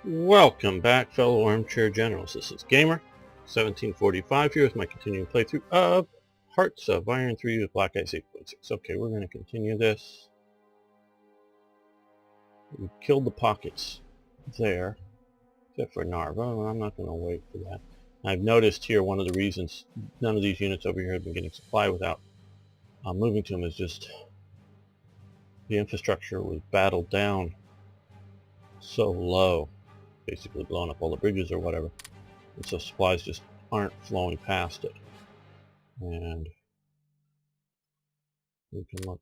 Welcome back, fellow armchair generals. This is Gamer 1745 here with my continuing playthrough of Hearts of Iron 3 with Black Ice 8.6. Okay, we're going to continue this. We killed the pockets there, except for Narva. I'm not going to wait for that. I've noticed here one of the reasons none of these units over here have been getting supply without moving to them is just the infrastructure was battled down so low, basically blowing up all the bridges or whatever. And so supplies just aren't flowing past it. And we can look.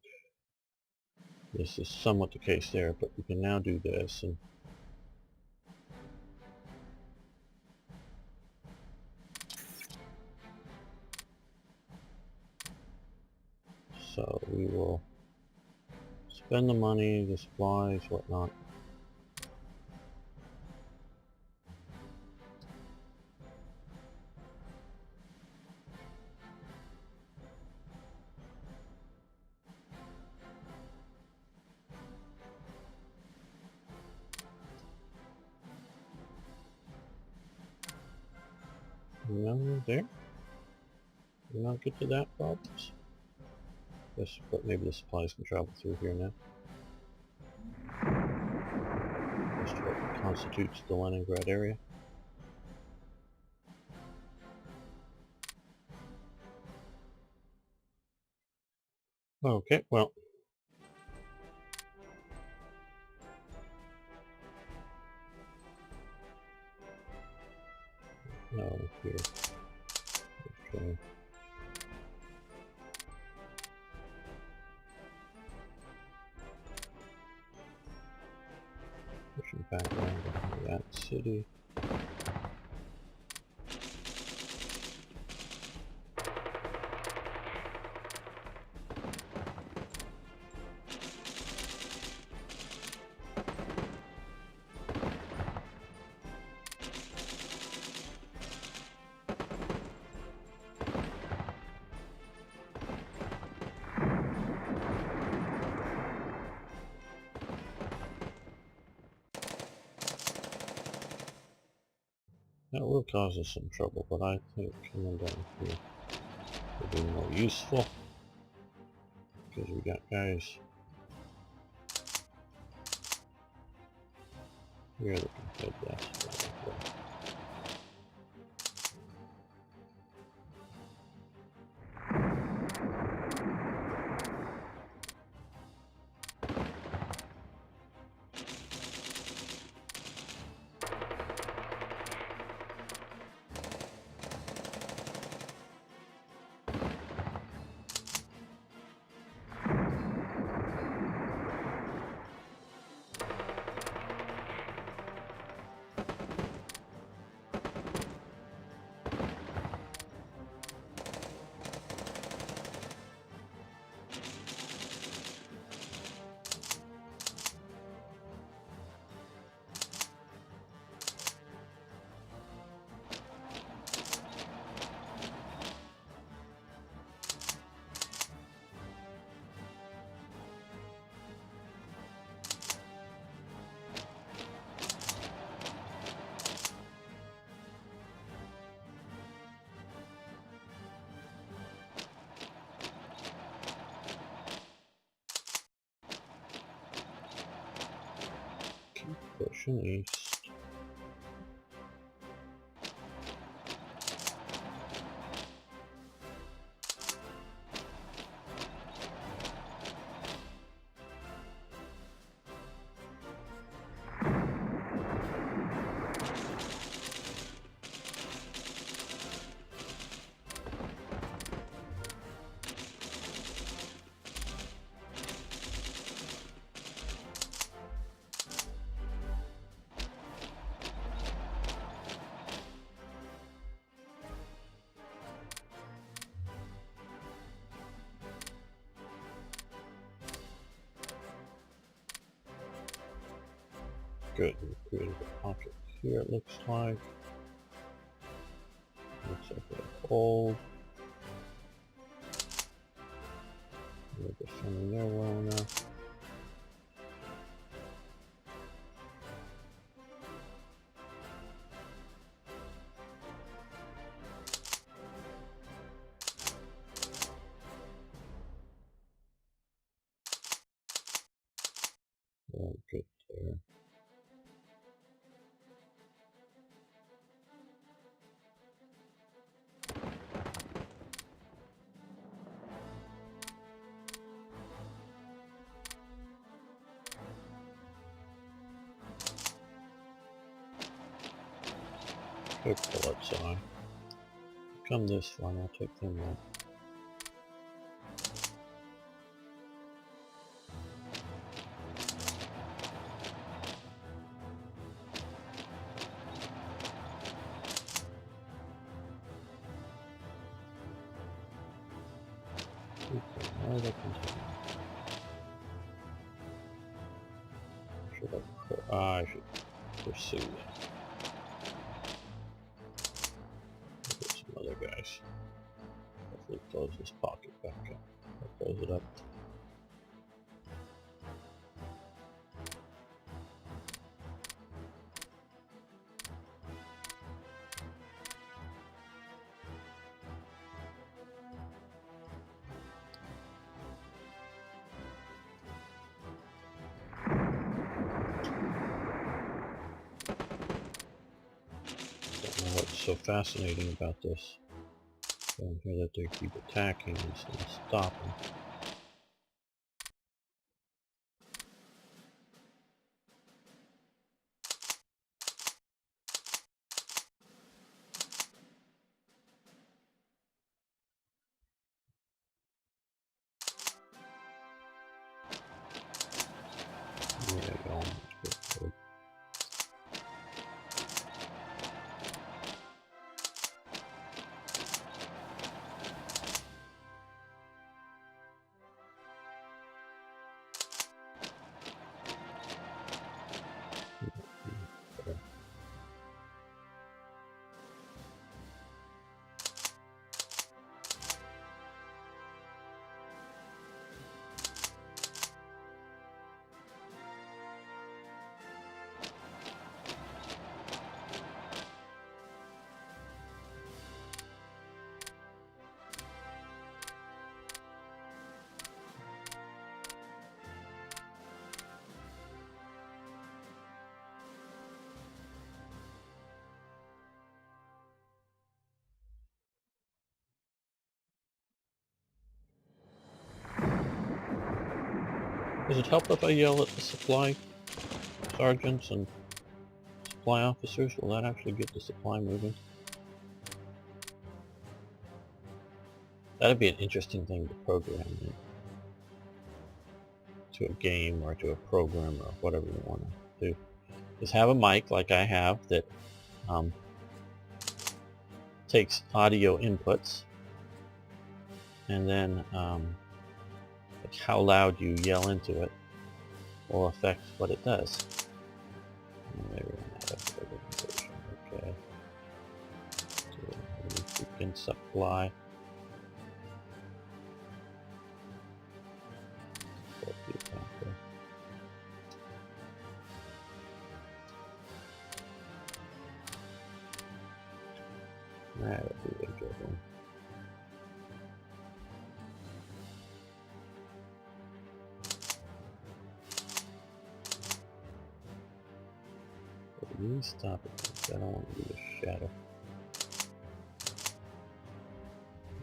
This is somewhat the case there, but we can now do this. And so we will spend the money, the supplies, whatnot. No, there. Did not get to that problems. Yes, but maybe the supplies can travel through here now. Just what constitutes the Leningrad area. Okay, well. No, here. Okay. Pushing back around to that city. That will cause us some trouble, but I think coming down here will be more useful. Because we got guys here that can head that way. Pushing east. Good, we created a pocket here, it looks like. Looks like they're old. They're defending there well enough. Good bullets on. Come this far, and I'll take them out. Okay, now they continue. I should pursue them. Look at some other guys. Hopefully close this pocket back up. I'll close it up. Don't know what's so fascinating about this. Down here that they keep attacking instead of stopping. Yeah, you almost get through. Does it help if I yell at the supply sergeants and supply officers? Will that actually get the supply moving? That'd be an interesting thing to program in to a game or to a program or whatever you want to do. Just have a mic like I have that takes audio inputs, and then like how loud you yell into it will affect what it does. Maybe we're not up to the organization. Okay. So we can supply. That'll be a good one. But you stop it. I don't want to be a shadow.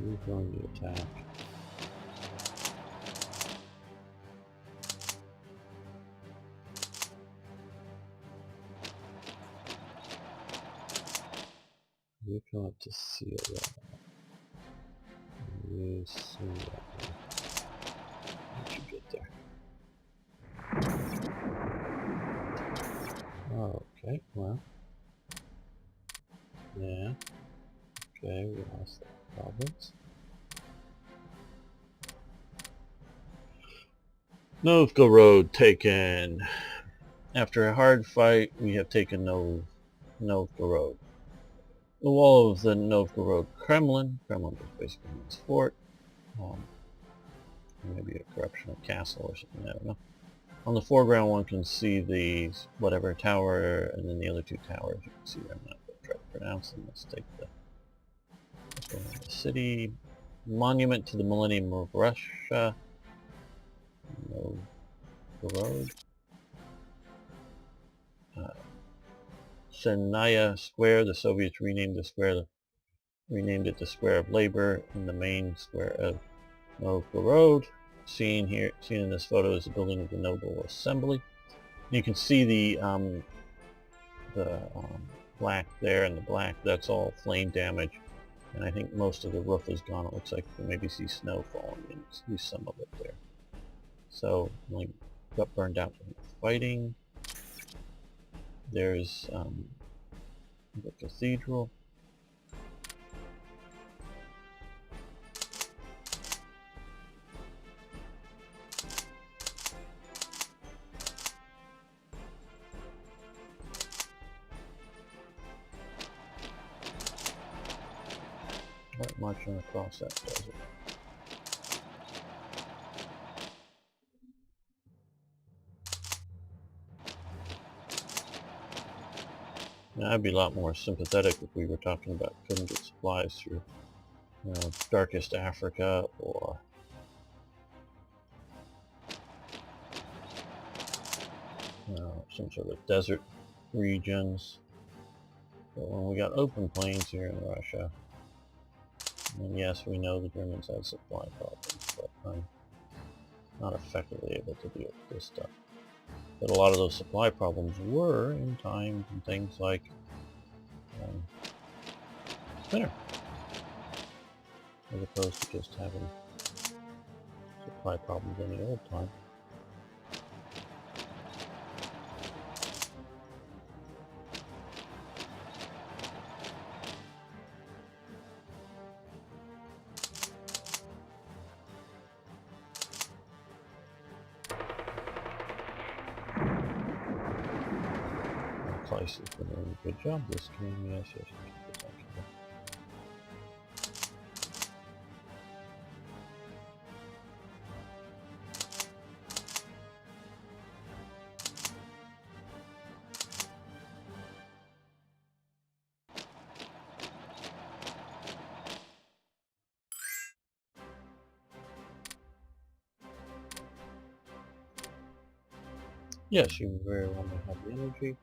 You're going to attack. You're going to seal that. You seal that. Once you get there. Okay, well. Yeah. Okay, we lost that province. Novgorod taken. After a hard fight, we have taken Novgorod. The wall of the Novgorod Kremlin is basically its fort. Maybe a corruptional castle or something, I don't know. On the foreground one can see the whatever tower, and then the other two towers you can see. I'm not going to try to pronounce them. Let's take the city. Monument to the Millennium of Russia. Novgorod. Chernaya Square. The Soviets renamed it the Square of Labor in the main square of Novgorod. Seen in this photo is the building of the Noble Assembly. You can see the black there, and the black, that's all flame damage. And I think most of the roof is gone. It looks like you can maybe see snow falling in, at least some of it there. So, like, got burned out from fighting. There's the cathedral. Right, marching across that desert. Now, I'd be a lot more sympathetic if we were talking about couldn't get supplies through, you know, darkest Africa or some sort of desert regions. But when we got open plains here in Russia, and yes, we know the Germans had supply problems, but I'm not effectively able to deal with this stuff. But a lot of those supply problems were in times and things like winter, as opposed to just having supply problems in the old time. Places been doing a good job this game, yes, yes, yes, yes, you very well may have the energy.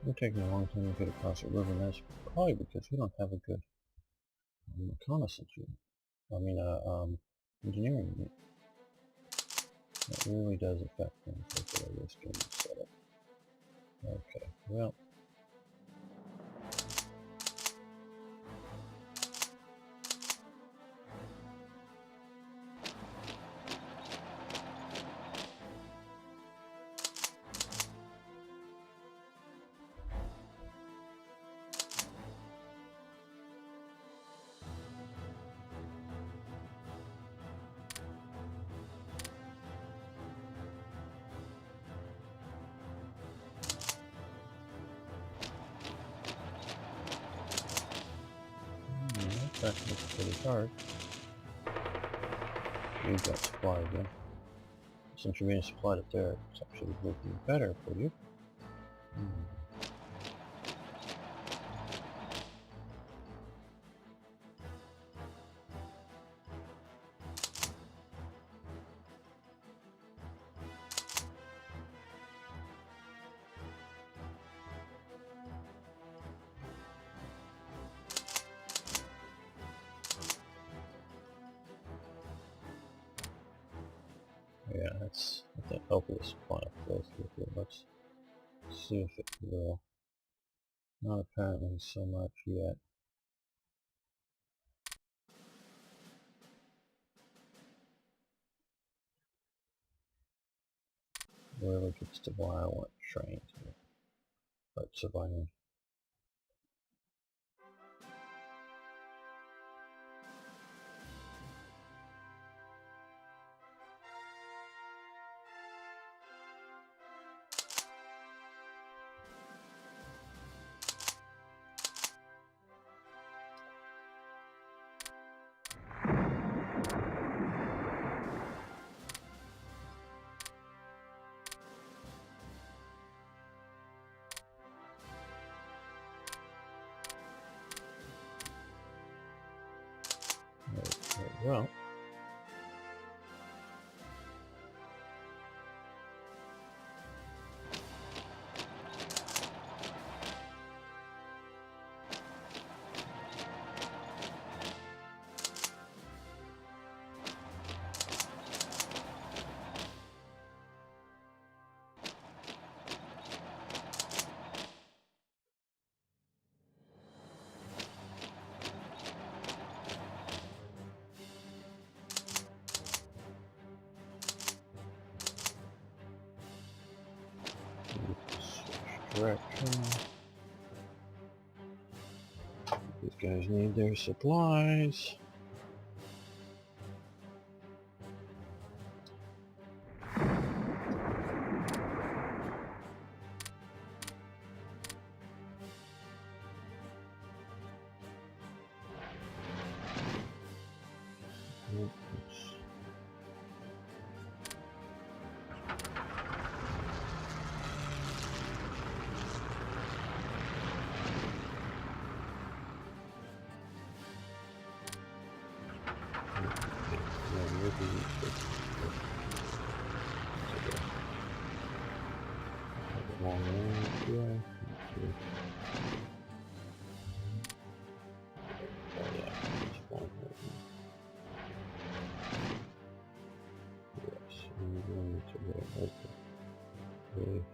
We're taking a long time to get across the river, and that's probably because we don't have a good reconnaissance unit. I mean, engineering unit. That really does affect things like the way this game is set up. Okay, well. That looks pretty hard. You've got supply again. Since you're being supplied up there, it's actually working better for you. Yeah, that's let that helpless supply flow through here. Let's see if it will. Not apparently so much yet. Really gets to violent trains, but surviving. well. Direction. These guys need their supplies.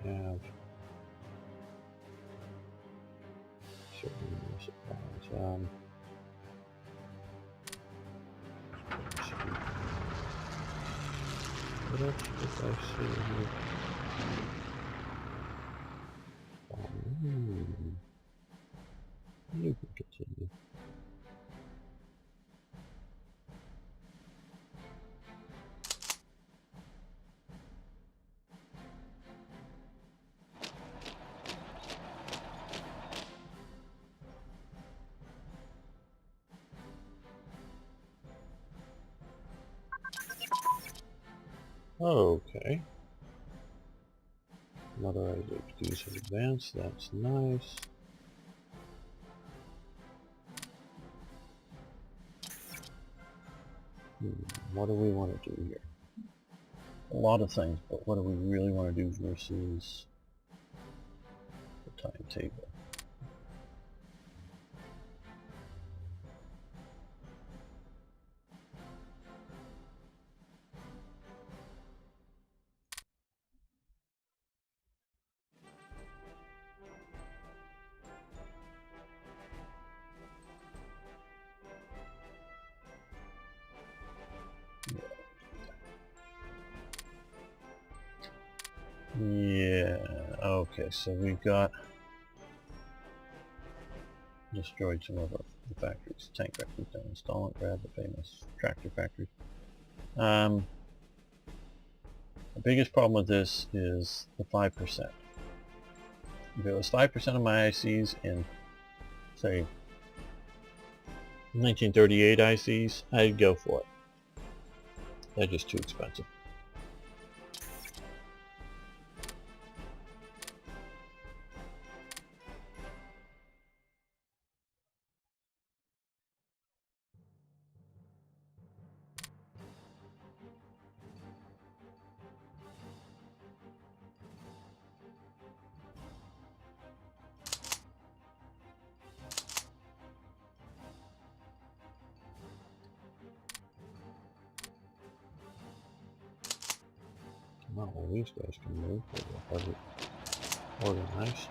They have certain supplies. What else did I see here? You can continue. Okay. Motorized HDs have advanced, that's nice. What do we want to do here? A lot of things, but what do we really want to do versus the timetable? Yeah, okay, so we've got destroyed some of the factories, tank factories, don't install it, grab the famous tractor factory. The biggest problem with this is the 5%. If it was 5% of my ICs in, say, 1938 ICs, I'd go for it. They're just too expensive. Not all these guys can move, but they'll have it organized.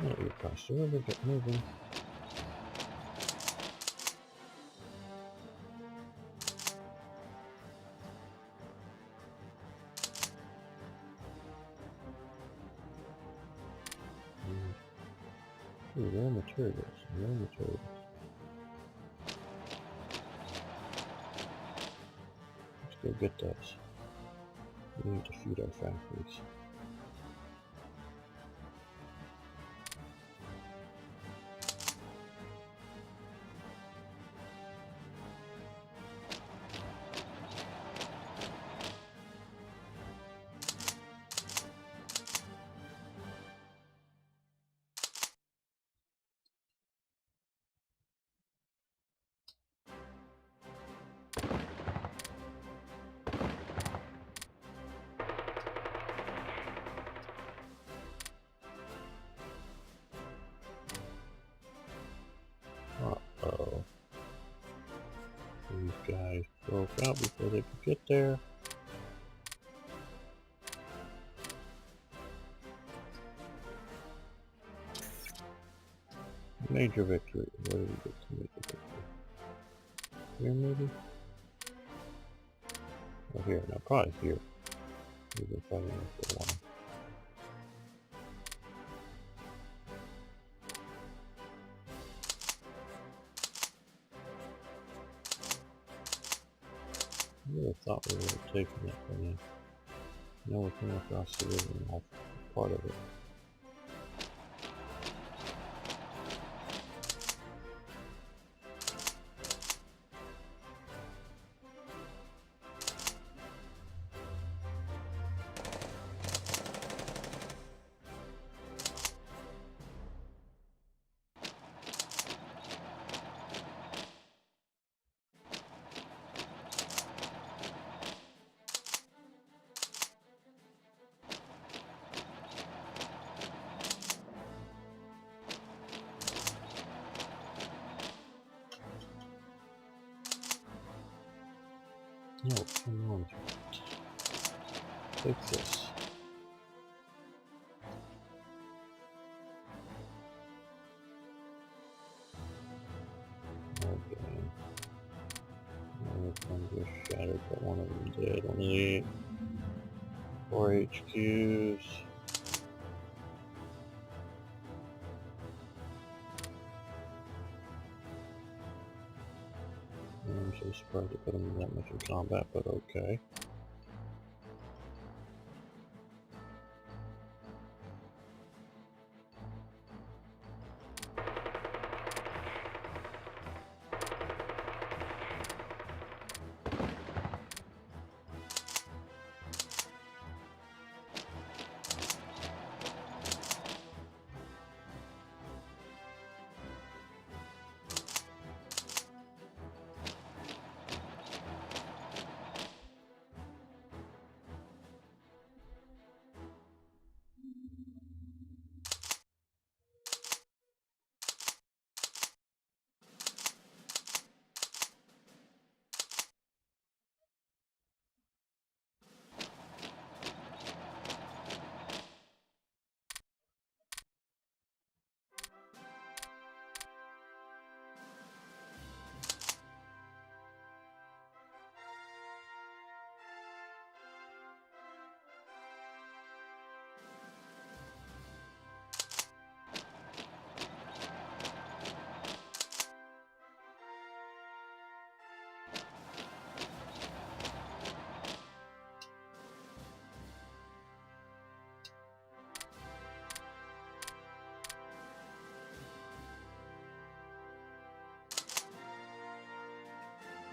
Let you cross the river, get moving. Ooh, raw materials, raw materials. Let's go get those. We need to feed our factories. guys broke out before they could get there. Major victory. Where do we get to major victory? Here maybe? Or here? No, probably here. We've been fighting this for a while. I really thought we would have taken it, but now we came across the river and all part of it. No, come on. Take this. Okay. One just shattered, but one of them did. One of the 4 HQs. I'm so surprised to put them in that much in combat, but okay.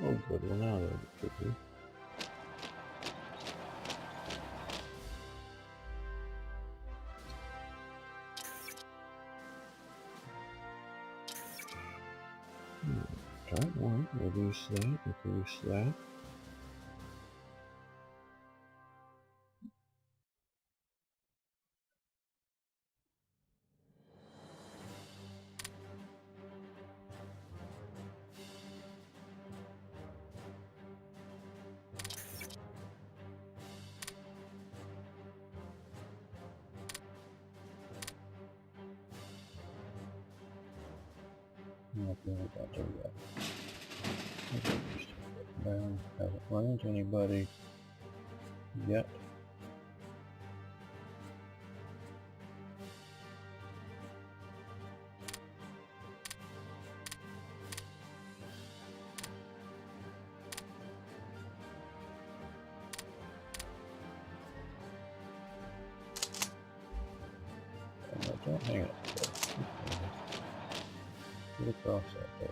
Oh good, well now they're tricky. Alright, one, reduce that, reduce that. Not really got there yet. Down, haven't run into anybody yet. Don't hang it. Get across that there.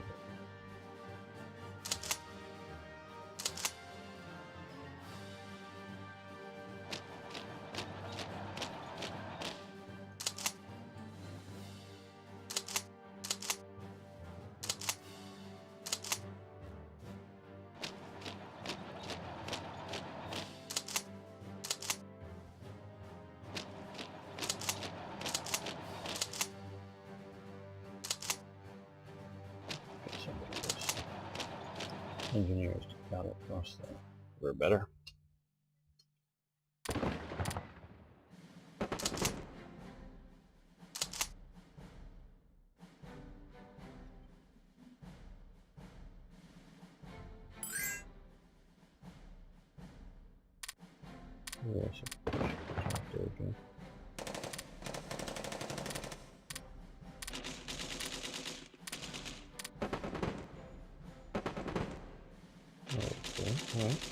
engineers to travel across there. We're better. Yes, there we go. Okay, alright.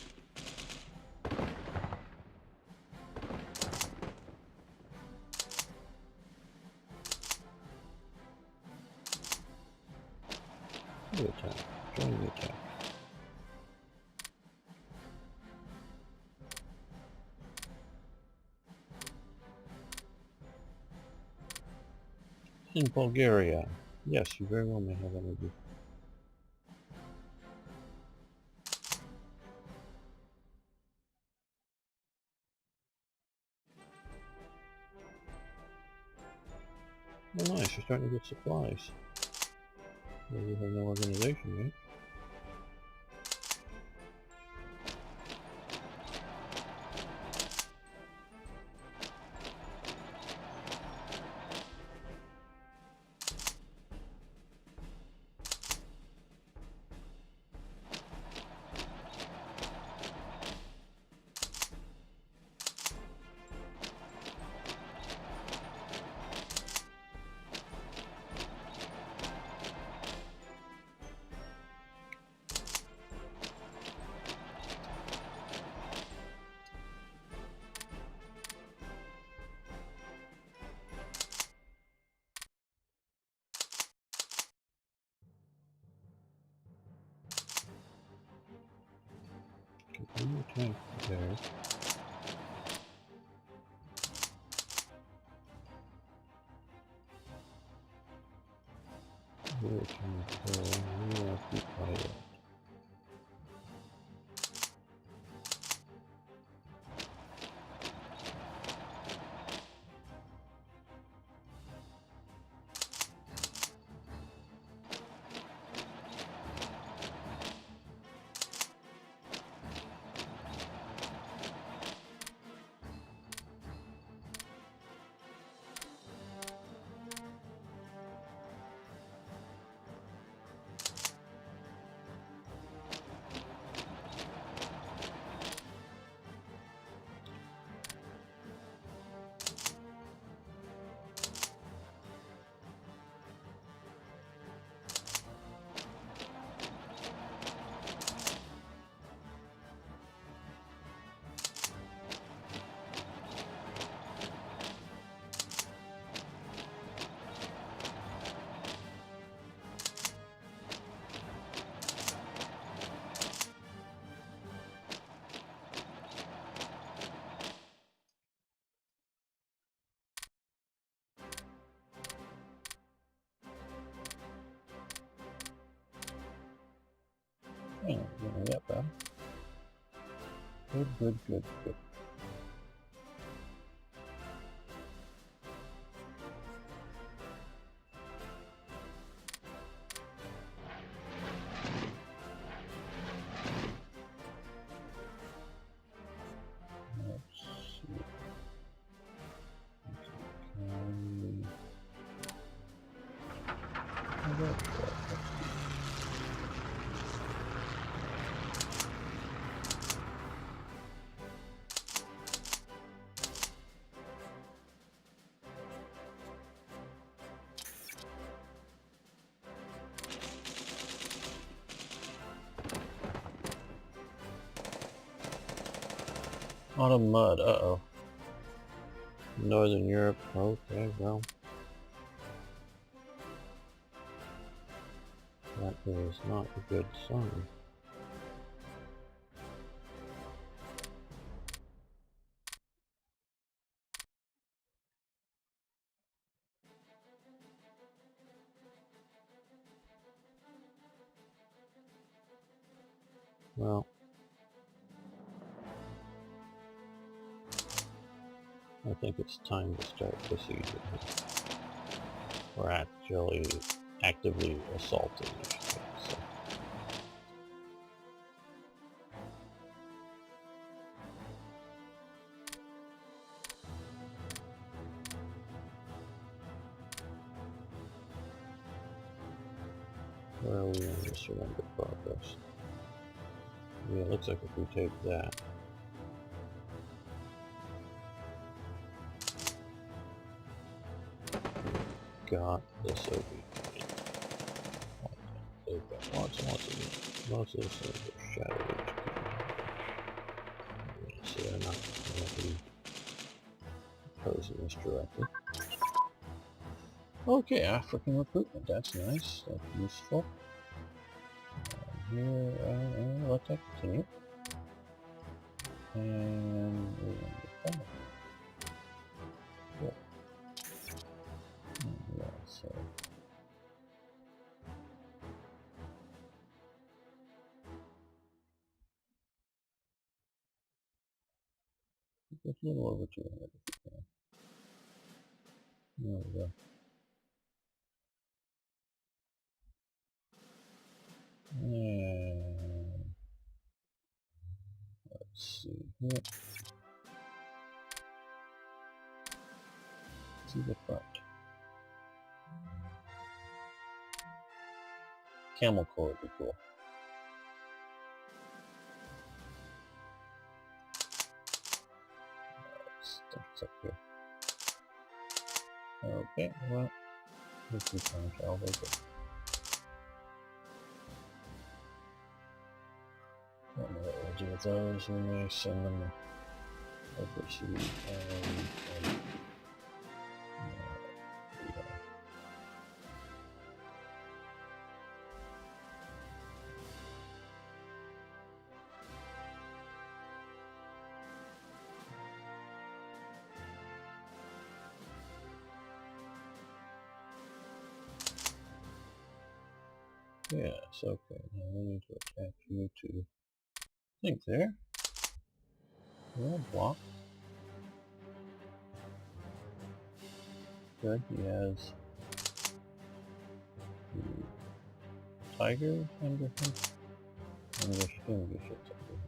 The attack. Join the attack. In Bulgaria. Yes, you very well may have energy. Oh nice, you're starting to get supplies. Well, you have no organization, right? Continue attack there. Here attack there. We occupy it. Oh, yeah, that bad. Good, good, good, good. Let's see. Autumn mud, uh-oh. Northern Europe, okay, well. That is not a good sign. Well, I think it's time to start the siege. We're actually actively assaulting, I should say, so. Where are we on the surrender progress? Yeah, it looks like if we take that. Got this over here. They've got lots and lots of it. Most of this is a shadow age. Yeah, so they're not going to be posing this directly. Okay, African recruitment. That's nice. That's useful. Here, let that continue. And we're going to get yeah, so. It's a little over 200 if you can. There we go. And let's see here. See the front. Camel core would be cool. Stuff's up here. Okay, well, we can time travel it. I don't know what we'll do with those. We may send them overseas and yes, okay, now we need to attach you to, I think there. Yeah, block. Good, he has the tiger under him. English ships under him.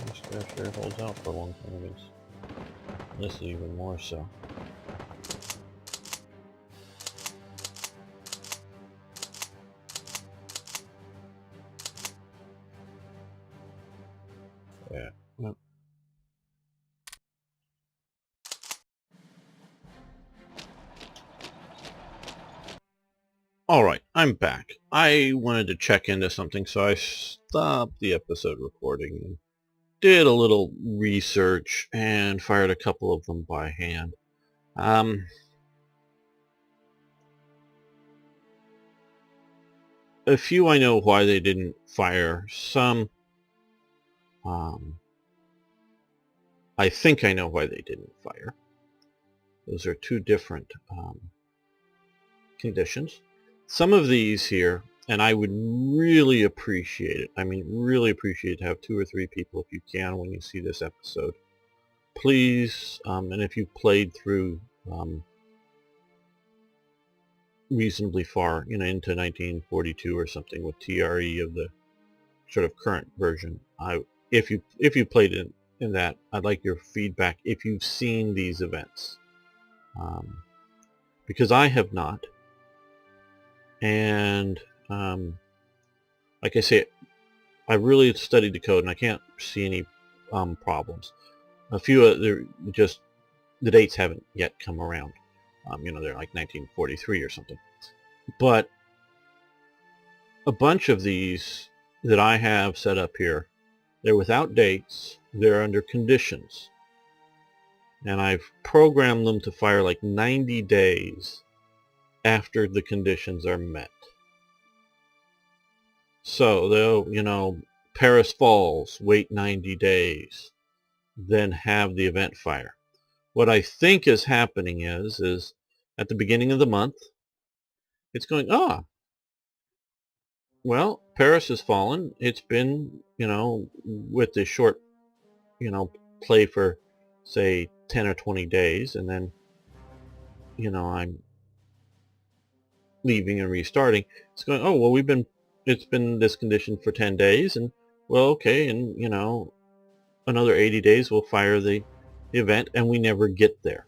This guy sure holds out for a long time. This is even more so. Yeah. Well. Alright, I'm back. I wanted to check into something, so I stopped the episode recording and did a little research and fired a couple of them by hand. A few I know why they didn't fire. Some, I think I know why they didn't fire. Those are two different conditions. Some of these here, and I would really appreciate it, I mean really appreciate to have 2 or 3 people if you can when you see this episode. Please, and if you've played through reasonably far, into 1942 or something with TRE of the sort of current version, if you played in that, I'd like your feedback if you've seen these events, because I have not, and like I say, I really studied the code and I can't see any problems. A few they're just the dates haven't yet come around. They're like 1943 or something. But a bunch of these that I have set up here, they're without dates. They're under conditions. and I've programmed them to fire like 90 days after the conditions are met. So they'll, Paris Falls, wait 90 days, then have the event fire. What I think is happening is at the beginning of the month, it's going, well, Paris has fallen. It's been, with this short, play for, say, 10 or 20 days, and then, I'm leaving and restarting. It's going, oh, well, it's been this condition for 10 days, and, well, okay, and, another 80 days we'll fire the event, and we never get there.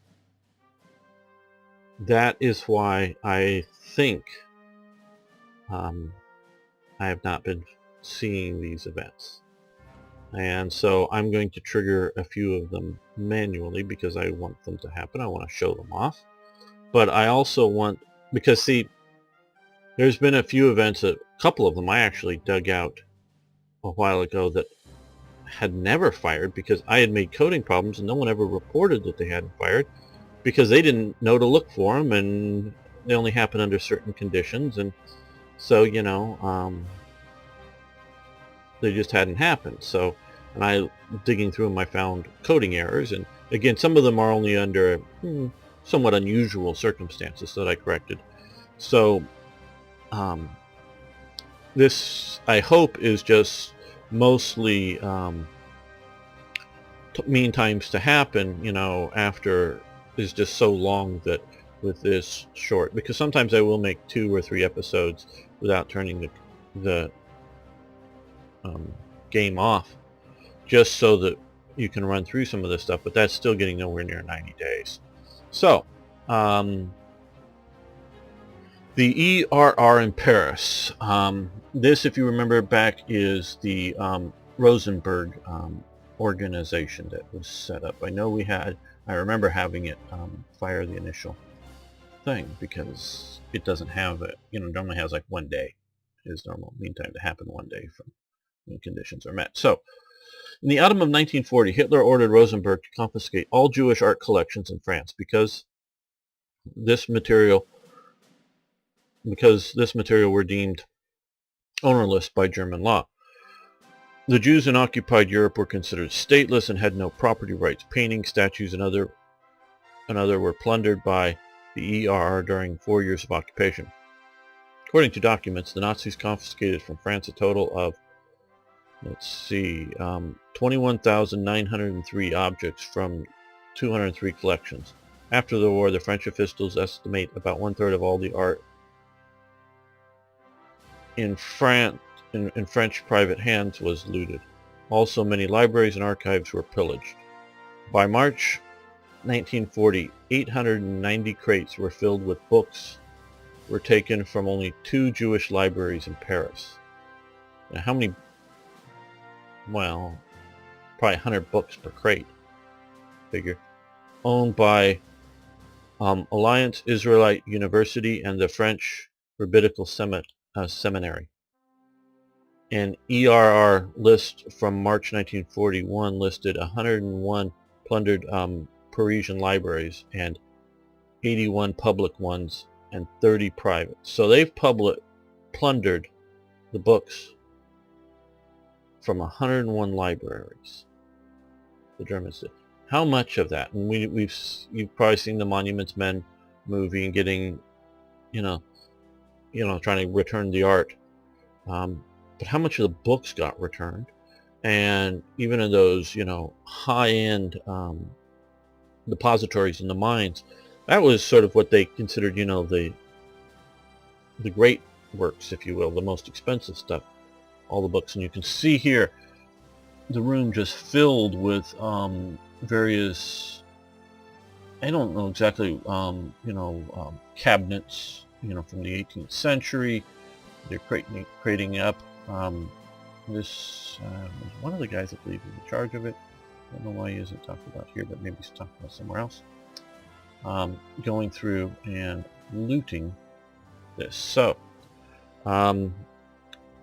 That is why I think I have not been seeing these events. And so I'm going to trigger a few of them manually because I want them to happen. I want to show them off. But I also want, because see, there's been a few events, a couple of them I actually dug out a while ago that had never fired because I had made coding problems and no one ever reported that they hadn't fired because they didn't know to look for them, and they only happen under certain conditions, and so they just hadn't happened. So, and I digging through them, I found coding errors, and again, some of them are only under somewhat unusual circumstances that I corrected. So this, I hope, is just mostly mean times to happen, after is just so long that with this short, because sometimes I will make 2 or 3 episodes without turning the game off, just so that you can run through some of this stuff, but that's still getting nowhere near 90 days. So, the ERR in Paris. This, if you remember back, is the Rosenberg organization that was set up. I remember having it fire the initial thing because it doesn't have it, normally has like 1 day is normal mean time to happen, 1 day from when conditions are met. So, in the autumn of 1940, Hitler ordered Rosenberg to confiscate all Jewish art collections in France because this material were deemed ownerless by German law. The Jews in occupied Europe were considered stateless and had no property rights. Paintings, statues, and other were plundered by the ERR during 4 years of occupation. According to documents, the Nazis confiscated from France a total of 21,903 objects from 203 collections. After the war, the French officials estimate about 1/3 of all the art in French private hands was looted. Also, many libraries and archives were pillaged. By March 1940, 890 crates were filled with books were taken from only 2 Jewish libraries in Paris. Now, how many? Well, probably 100 books per crate, figure. Owned by Alliance Israelite University and the French Rabbinical Seminary. An ERR list from March 1941 listed 101 plundered Parisian libraries and 81 public ones and 30 private. So they've plundered the books from 101 libraries. The Germans did. How much of that? And you've probably seen the Monuments Men movie and getting, trying to return the art. But how much of the books got returned? And even in those, high-end depositories in the mines, that was sort of what they considered, the great works, if you will, the most expensive stuff, all the books. And you can see here the room just filled with various, I don't know exactly, cabinets, from the 18th century. They're crating up. This was one of the guys, I believe, is in charge of it. I don't know why he isn't talked about here, but maybe he's talking about somewhere else. Going through and looting this. So,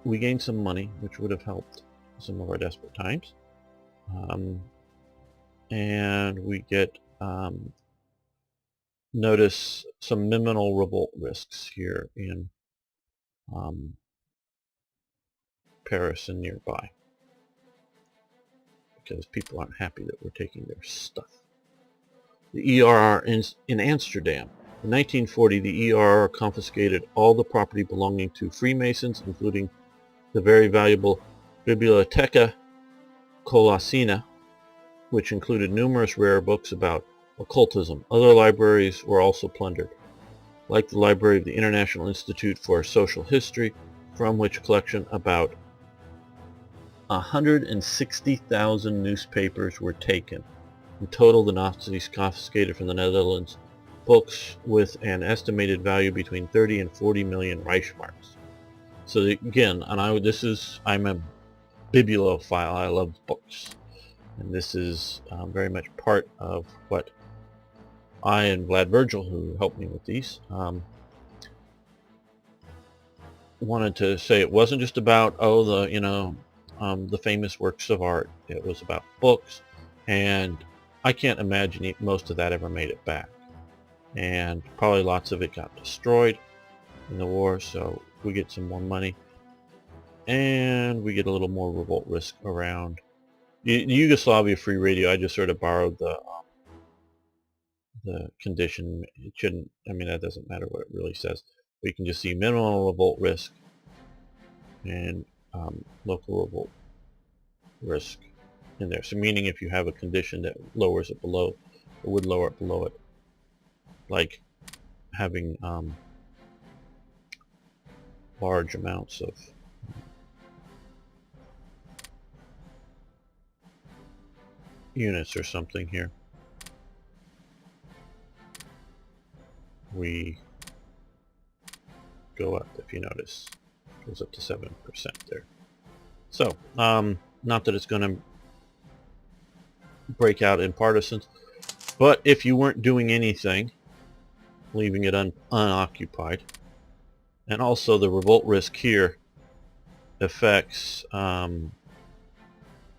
we gained some money, which would have helped some of our desperate times. And we get notice some minimal revolt risks here in Paris and nearby, because people aren't happy that we're taking their stuff. The ERR in Amsterdam. In 1940, the ERR confiscated all the property belonging to Freemasons, including the very valuable Bibliotheca Colossina, which included numerous rare books about occultism. Other libraries were also plundered, like the library of the International Institute for Social History, from which collection about 160,000 newspapers were taken. In total, the Nazis confiscated from the Netherlands books with an estimated value between 30 and 40 million Reichsmarks. So again, and I'm a bibliophile. I love books, and this is very much part of what I and Vlad Virgil, who helped me with these, wanted to say. It wasn't just about the famous works of art. It was about books, and I can't imagine most of that ever made it back, and probably lots of it got destroyed in the war. So we get some more money, and we get a little more revolt risk around Yugoslavia Free Radio. I just sort of borrowed the condition. It shouldn't, I mean, that doesn't matter what it really says. We can just see minimal revolt risk and local revolt risk in there. So meaning if you have a condition that lowers it below, it would lower it below it, like having large amounts of units or something here. We go up, if you notice, goes up to 7% there. So not that it's going to break out in partisans, but if you weren't doing anything, leaving it unoccupied, and also the revolt risk here affects, I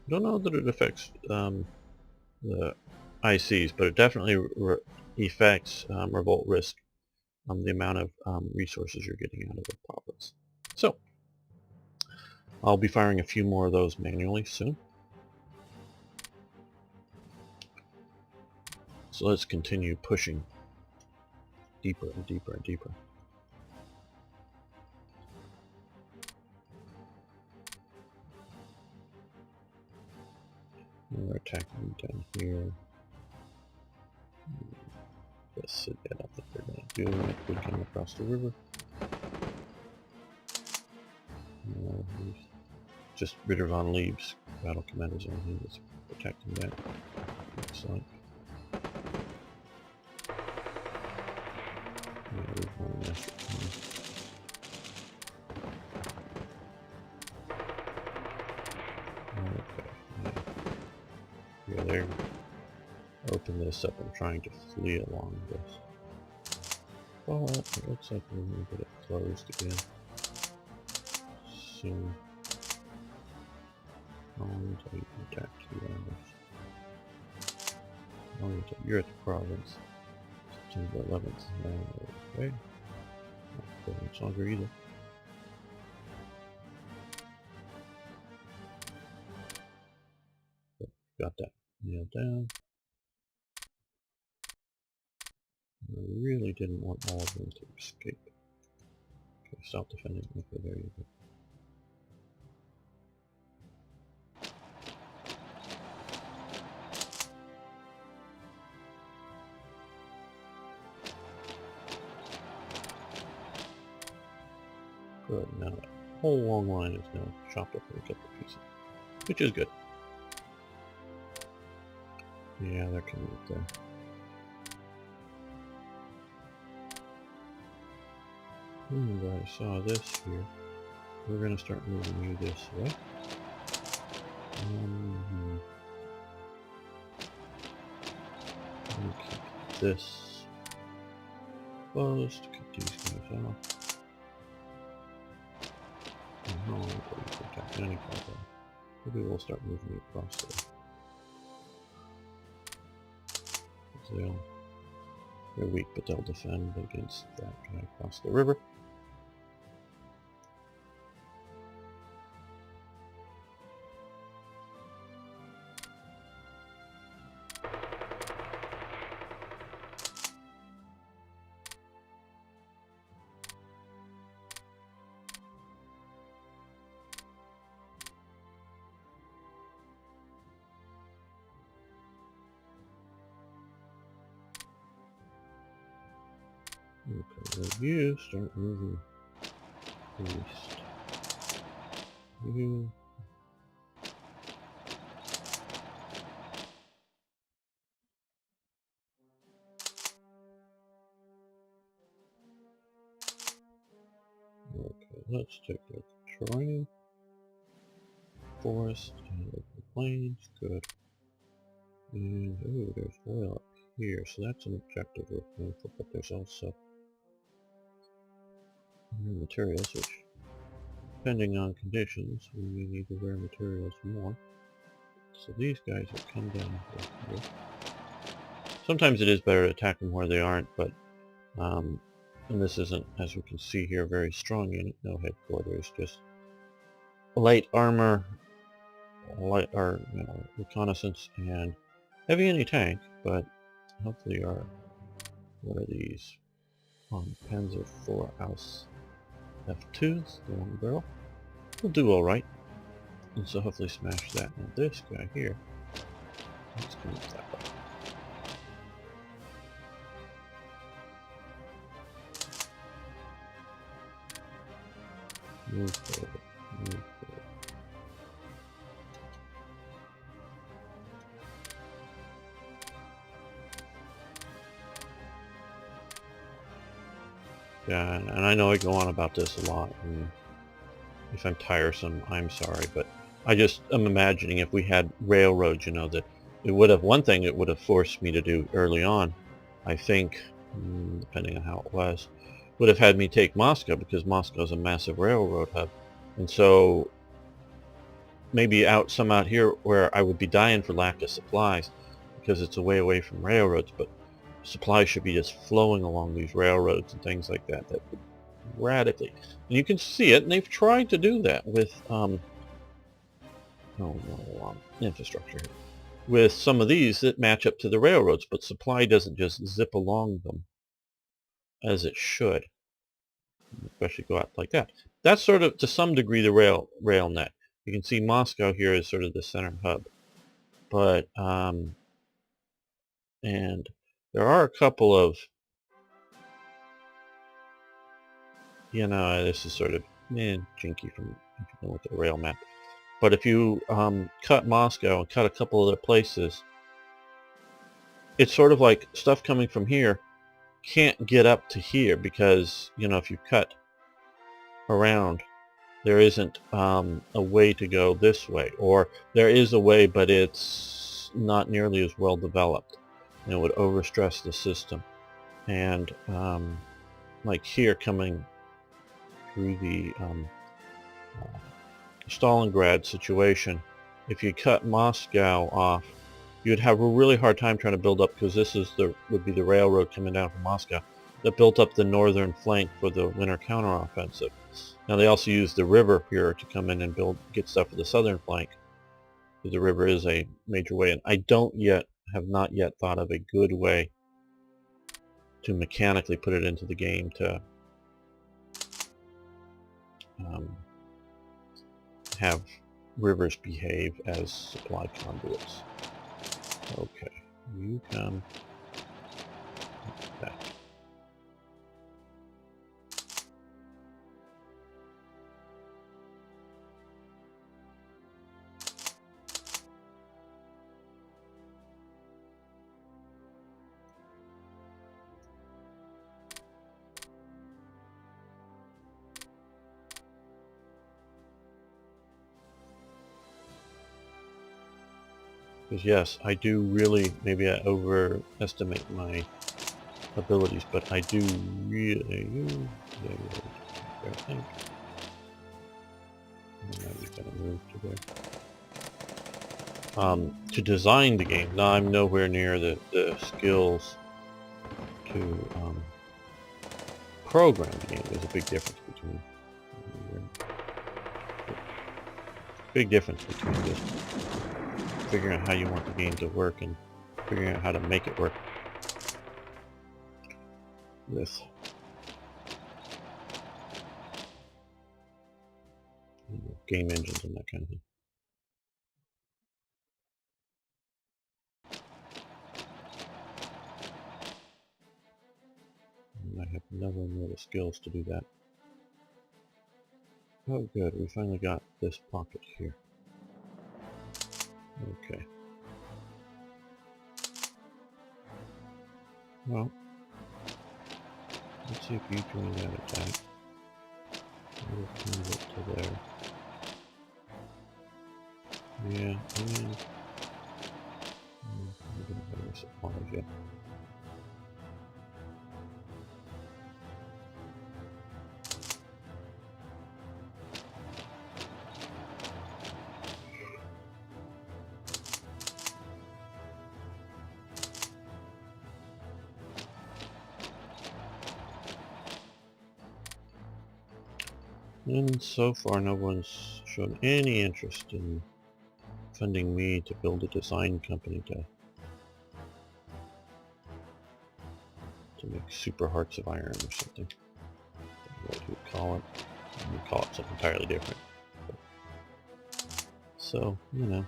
don't know that it affects the ICs, but it definitely affects revolt risk, the amount of resources you're getting out of the province. So I'll be firing a few more of those manually soon. So let's continue pushing deeper and deeper and deeper. And we're attacking down here. Yes, I don't think they're going to do it if we come across the river. Just Ritter von Lieb's battle commander zone here is protecting that. Looks like. Yeah, we're going after him. Okay. Yeah, they're open this up and trying to flee along this. But it looks like we're going to get it closed again soon. Until you can attack 2 hours. Until you're at the province. September 11th. Okay. Not for much longer either. But got that nailed down. I really didn't want all of them to escape. Okay, stop defending. Okay, there you go. Good, now that whole long line is now chopped up into a couple pieces, which is good. Yeah, they're coming up there. And I saw this here. We're going to start moving you this way. Keep this closed to keep these guys off. How long will you protect any problem? Maybe we'll start moving across there. They're weak, but they'll defend against that guy across the river. Okay, well, you start moving east. You. Okay, let's take the terrain. Forest and open plains, good. And, ooh, there's oil up here, so that's an objective we're going for, but there's also rare materials, which, depending on conditions, we may need the rare materials more. So these guys will come down here. Sometimes it is better to attack them where they aren't, but, and this isn't, as we can see here, a very strong unit, no headquarters, just light armor, light, or, you know, reconnaissance, and heavy anti-tank, but hopefully our, what are these? Panzer IV Aus F2s, the long barrel. We'll do alright. And so hopefully smash that. Now this guy here, let's come up that way. Move forward, move forward. Yeah, and I know I go on about this a lot, and if I'm tiresome, I'm sorry, but I just am imagining if we had railroads, you know, that it would have, one thing it would have forced me to do early on, I think, depending on how it was, would have had me take Moscow, because Moscow is a massive railroad hub, and so maybe some out here where I would be dying for lack of supplies, because it's away from railroads, but supplies should be just flowing along these railroads and things like that. That would radically, and you can see it, and they've tried to do that with infrastructure here. With some of these that match up to the railroads, but supply doesn't just zip along them as it should, especially go out like that. That's sort of, to some degree, the rail net. You can see Moscow here is sort of the center hub, but and there are a couple of, you know, this is sort of jinky from if you can look at the rail map. But if you cut Moscow and cut a couple other places, it's sort of like stuff coming from here can't get up to here because, you know, if you cut around, there isn't a way to go this way, or there is a way, but it's not nearly as well developed, and it would overstress the system. And like here, coming through the Stalingrad situation, if you cut Moscow off, you'd have a really hard time trying to build up, because this is would be the railroad coming down from Moscow that built up the northern flank for the winter counteroffensive. Now they also use the river here to come in and get stuff for the southern flank, because the river is a major way. And I have not yet thought of a good way to mechanically put it into the game to have rivers behave as supply conduits. Okay, you come back. Because yes, I do really, maybe I overestimate my abilities, but I do really, I think. Now we've got to move to there. to design the game. Now, I'm nowhere near the skills to program the game. There's a big difference between just figuring out how you want the game to work and figuring out how to make it work with game engines and that kind of thing. And I have nowhere near the skills to do that. Oh good, we finally got this pocket here. Okay. Well, let's see if you join that attack. We'll move it to there. Yeah, and I'm gonna have a supplies yet. And so far no one's shown any interest in funding me to build a design company to make super hearts of iron or something. I don't know what you'd call it. You call it something entirely different. So, you know,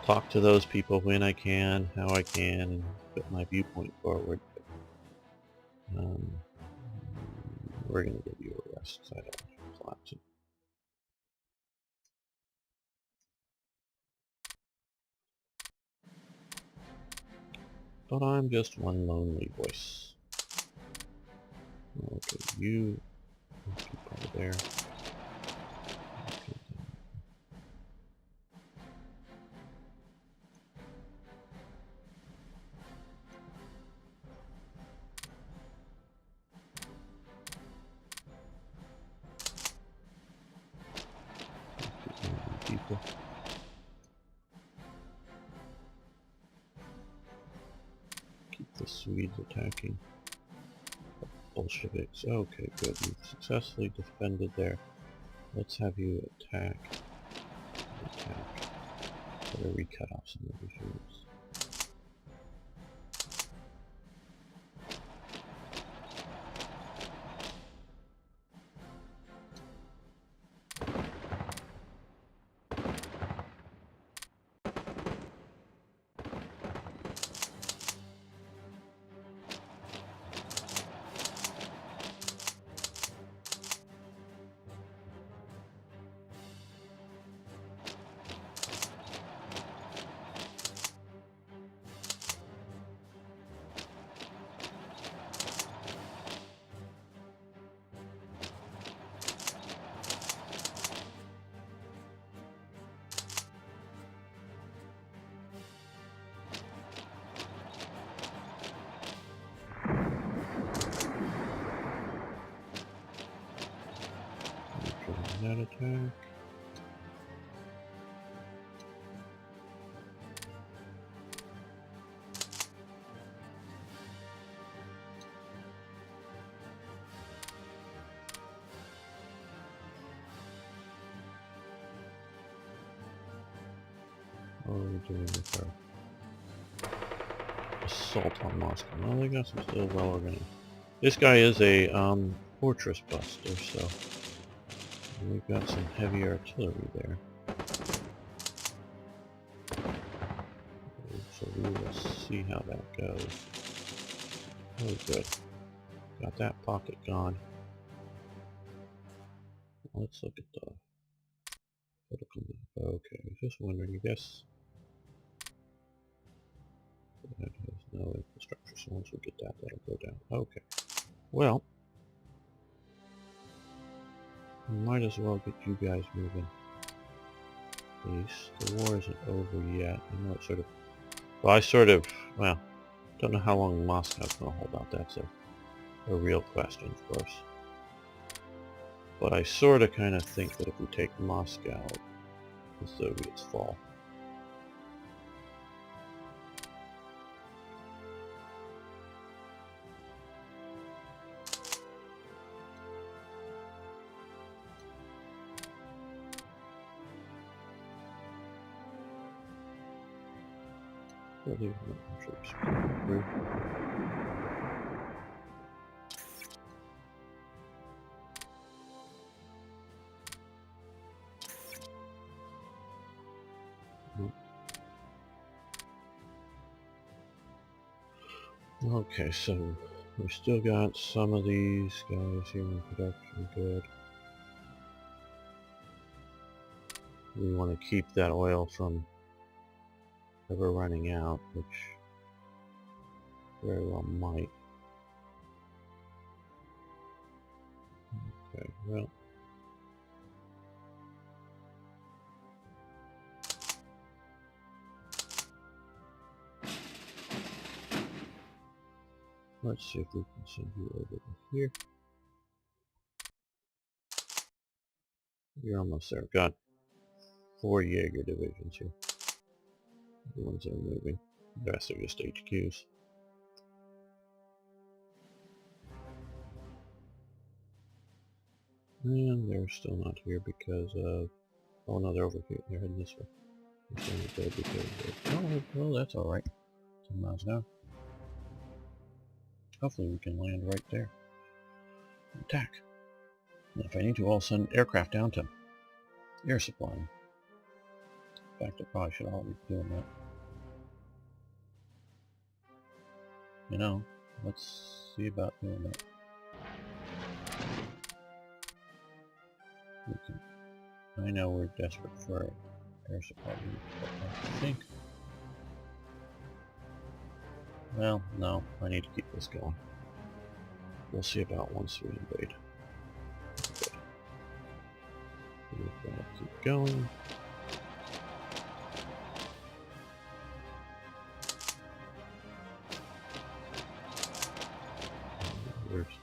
talk to those people when I can, how I can, and put my viewpoint forward. We're going to give you a rest, because I don't want you collapsing. But I'm just one lonely voice. Okay, you keep over there. Okay, keep people. Keep the Swedes attacking. Bolsheviks. Okay, good. You've successfully defended there. Let's have you attack. Attack. Better recut off some of these units. That attack. What are we doing with our assault on Moscow? Well, they got some still well organized. This guy is a fortress buster, so we've got some heavy artillery there. So we will see how that goes. Oh, good. Got that pocket gone. Let's look at the political map. Okay, I was just wondering, I guess that has no infrastructure, so once we get that, that'll go down. Okay. Well, we might as well get you guys moving. Please. The war isn't over yet. I know it's sort of... Well, well, don't know how long Moscow's going to hold out. That's a real question, of course. But I sort of kind of think that if we take Moscow, the Soviets fall. Troops through. Okay, so we still got some of these guys here in production. Good. We want to keep that oil from ever running out, which very well might. Okay, well. Let's see if we can send you over to here. You're almost there. Got 4 Jaeger divisions here. The ones that are moving. The rest are just HQs. And they're still not here because of... Oh no, they're over here. They're heading this way. They're still not there because of... Oh, well, that's alright. 10 miles an hour. Hopefully we can land right there. Attack. And if I need to, I'll send aircraft down to air supply. In fact, I probably should already be doing that. You know, let's see about doing that. I know we're desperate for air supply, but I think... Well, no, I need to keep this going. We'll see about once we invade. Okay. We're gonna keep going.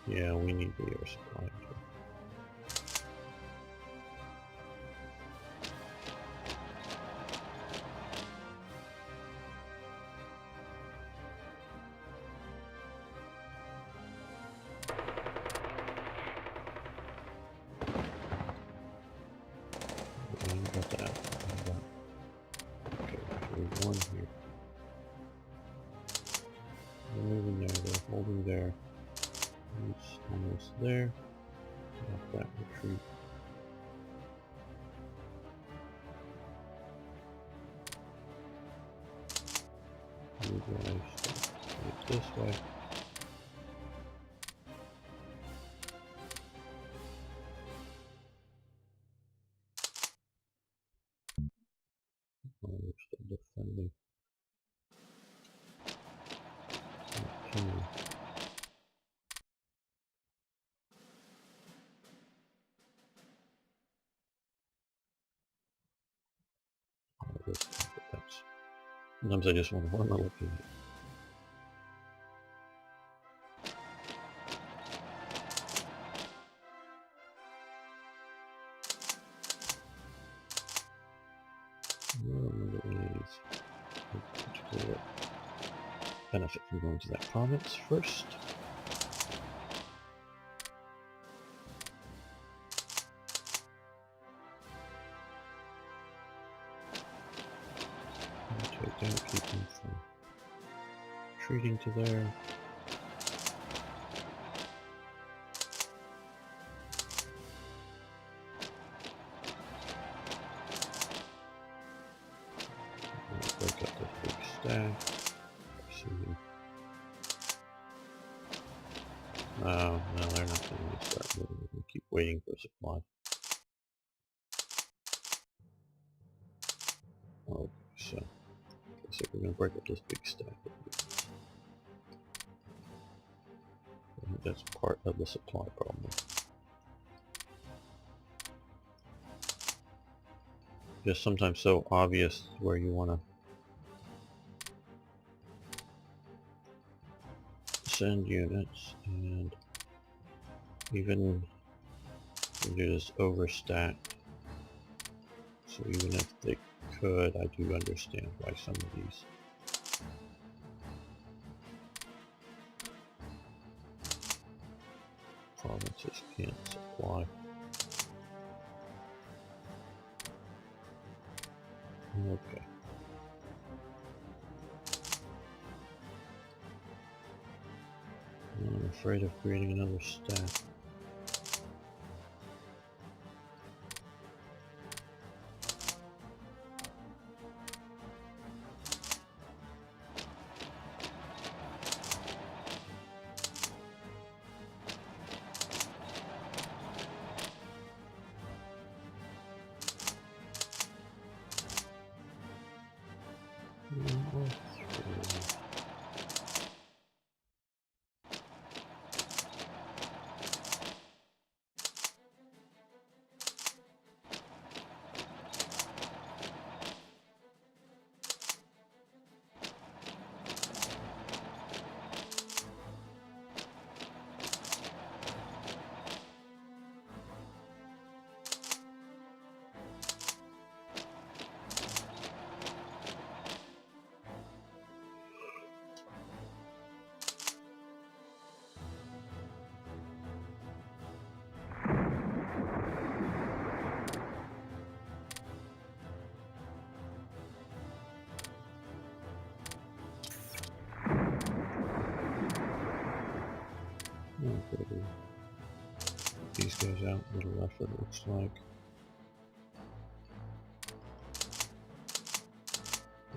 Yeah, we need the air supply. One here. They're moving there, they're holding there. It's almost there. Got that retreat. You guys take this way. Oh, we're still defending. Okay. Sometimes I just want to look at it. Particular benefit from going to that province first. Take out, keep them from retreating to there. Break up this big stack. Oh, no, they're not going to start moving. We're going to keep waiting for supply. Okay, so looks like we're going to break up this big stack. I think that's part of the supply problem. Just sometimes so obvious where you want to send units, and even do this overstack So even if they could, I do understand why some of these provinces can't supply. Okay. I'm afraid of creating another stack. Okay. These guys out, little effort looks like.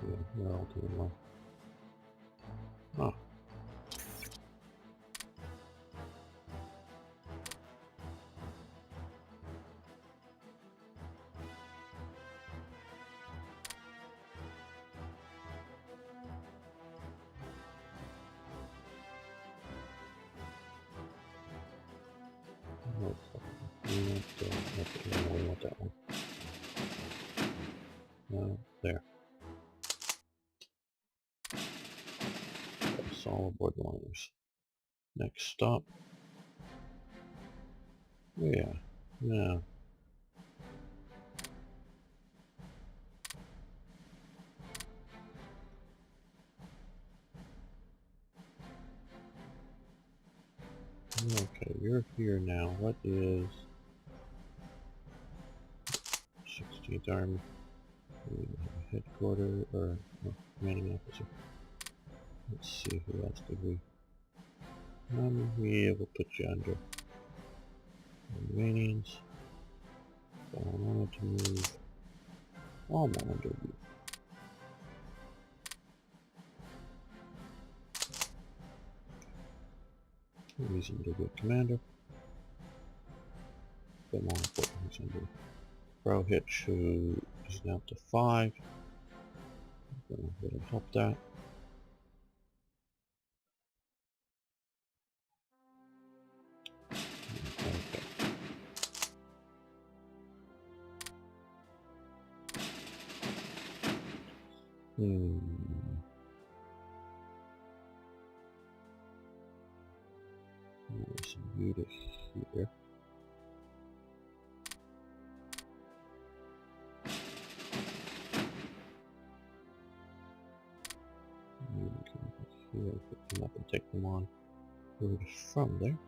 Yeah, they're all doing well. Oh. We want that one. There. That's all aboard the liners. Next stop. Yeah. Yeah. Okay, you're here now. What is 16th Army headquarters or commanding officer? Let's see who else did we. We will put you under Romanians. So I wanted to move all more under you. He's under good commander. But more important, he's under Pro Hitch, who is now to 5. I'm going to help that. Okay. There's some beauty here. You can here, pick them up and take them on road from there.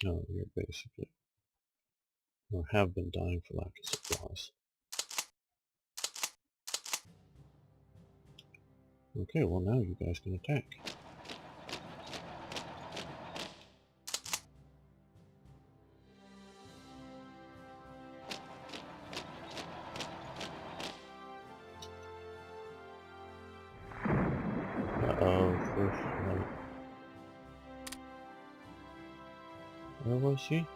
Oh, you're basically, or have been dying for lack of supplies. Okay, well now you guys can attack. Where was he?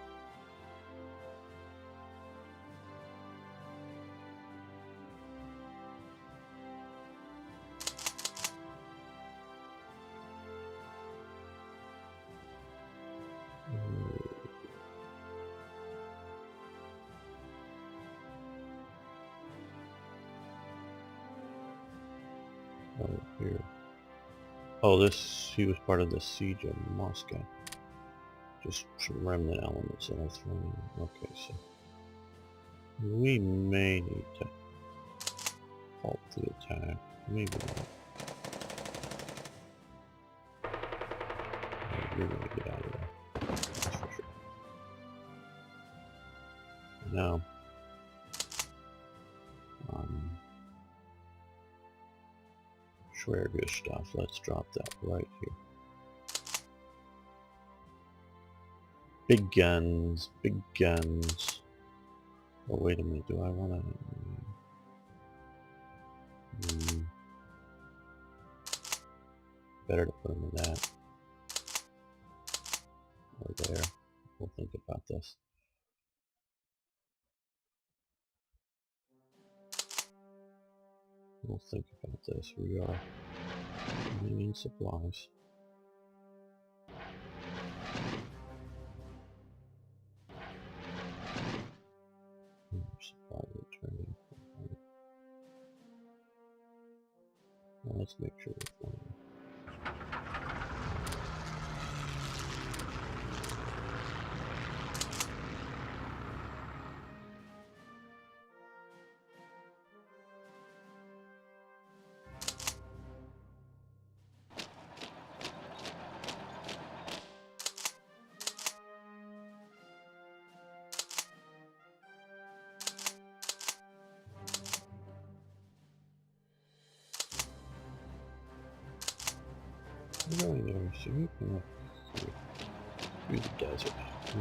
Oh, here. Oh, he was part of the siege of Moscow. Just some remnant elements that I thrown in. Okay, so we may need to halt the attack. Maybe not. Oh, you're gonna get out of there. That's for sure. Now, Schwerger stuff. Let's drop that right here. Big guns, big guns. Oh, wait a minute. Do I want to? Better to put them in that. Or there. We'll think about this. We'll think about this. We are needing supplies. Supply returning. Well, let's make sure we're fine. We're going there, so we can through the desert.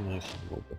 Nice and mobile.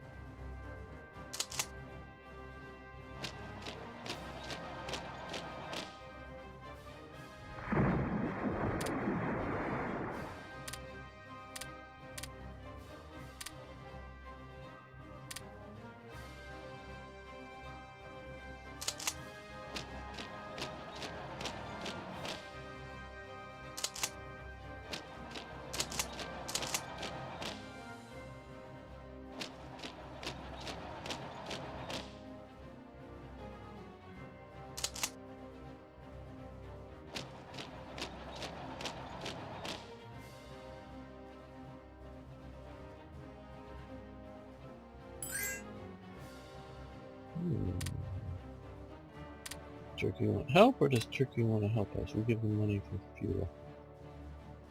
Turkey want help, or does Turkey want to help us? We give them money for fuel.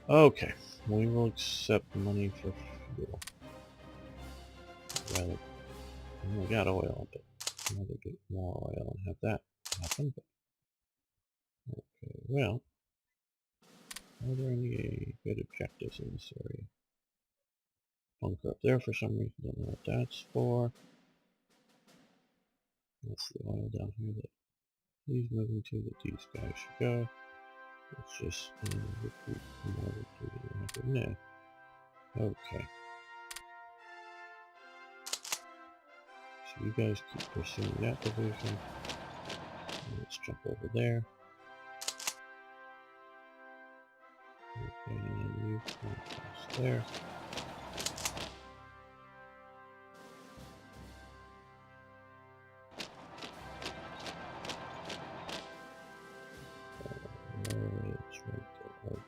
Okay, we will accept money for fuel. Rather, we got oil, but I'd rather get more oil and have that happen. But okay, well, are there any good objectives in this area? Bunker up there for some reason. Don't know what that's for. That's the oil down here that he's moving to, that these guys should go. Let's just recruit more recruiting. No. Okay. So you guys keep pursuing that division. Let's jump over there. Okay, and you can cross there. It's right there. Okay.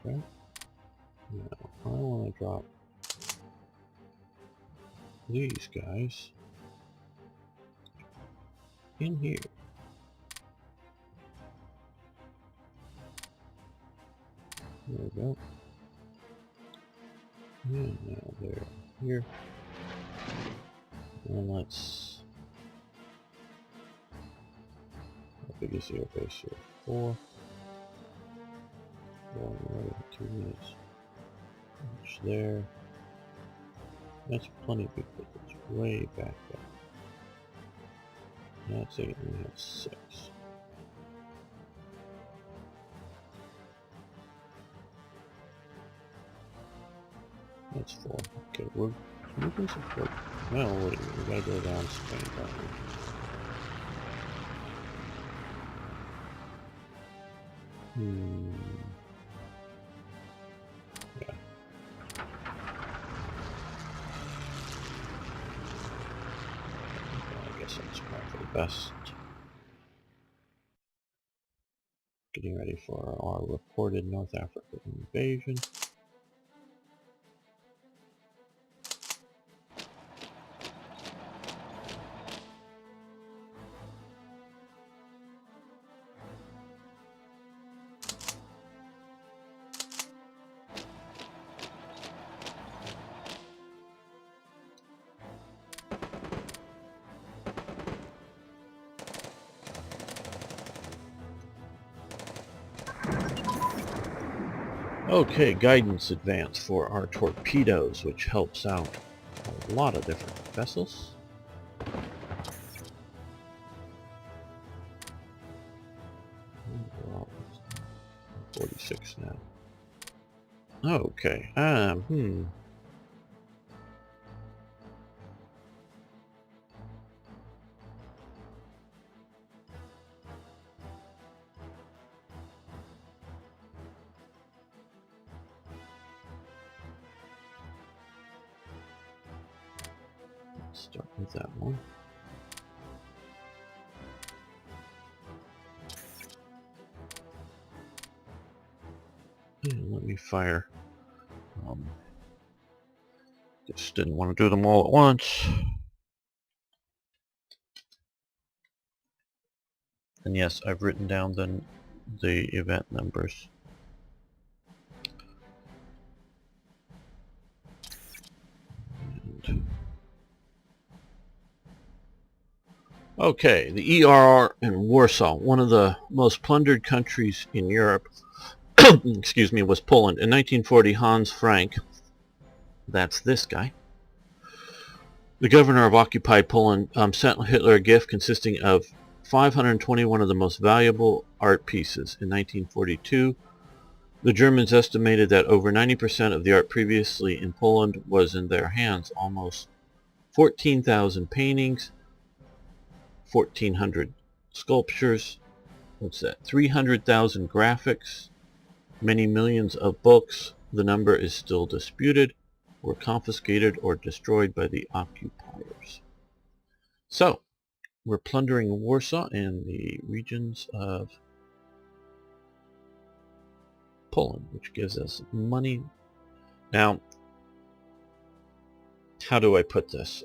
Okay. Now, I want to drop these guys in here. There we go. And now they're here. And let's... How big is the airbase here? 4. 2 minutes. Much there. That's plenty big, but it's way back there. That's 8, and we have 6. That's 4. Okay, we're moving support. No, wait, we gotta go down Spain, don't we? Yeah. I guess that's probably for the best. Getting ready for our reported North African invasion. Okay, guidance advance for our torpedoes, which helps out a lot of different vessels. 46 now. Okay, let's start with that one. And let me fire. Just didn't want to do them all at once. And yes, I've written down the event numbers. Okay, the ERR in Warsaw, one of the most plundered countries in Europe, excuse me, was Poland. In 1940, Hans Frank, that's this guy, the governor of occupied Poland, sent Hitler a gift consisting of 521 of the most valuable art pieces. In 1942, the Germans estimated that over 90% of the art previously in Poland was in their hands, almost 14,000 paintings, 1,400 sculptures, what's that, 300,000 graphics, many millions of books, the number is still disputed, were confiscated or destroyed by the occupiers. So, we're plundering Warsaw and the regions of Poland, which gives us money. Now, how do I put this?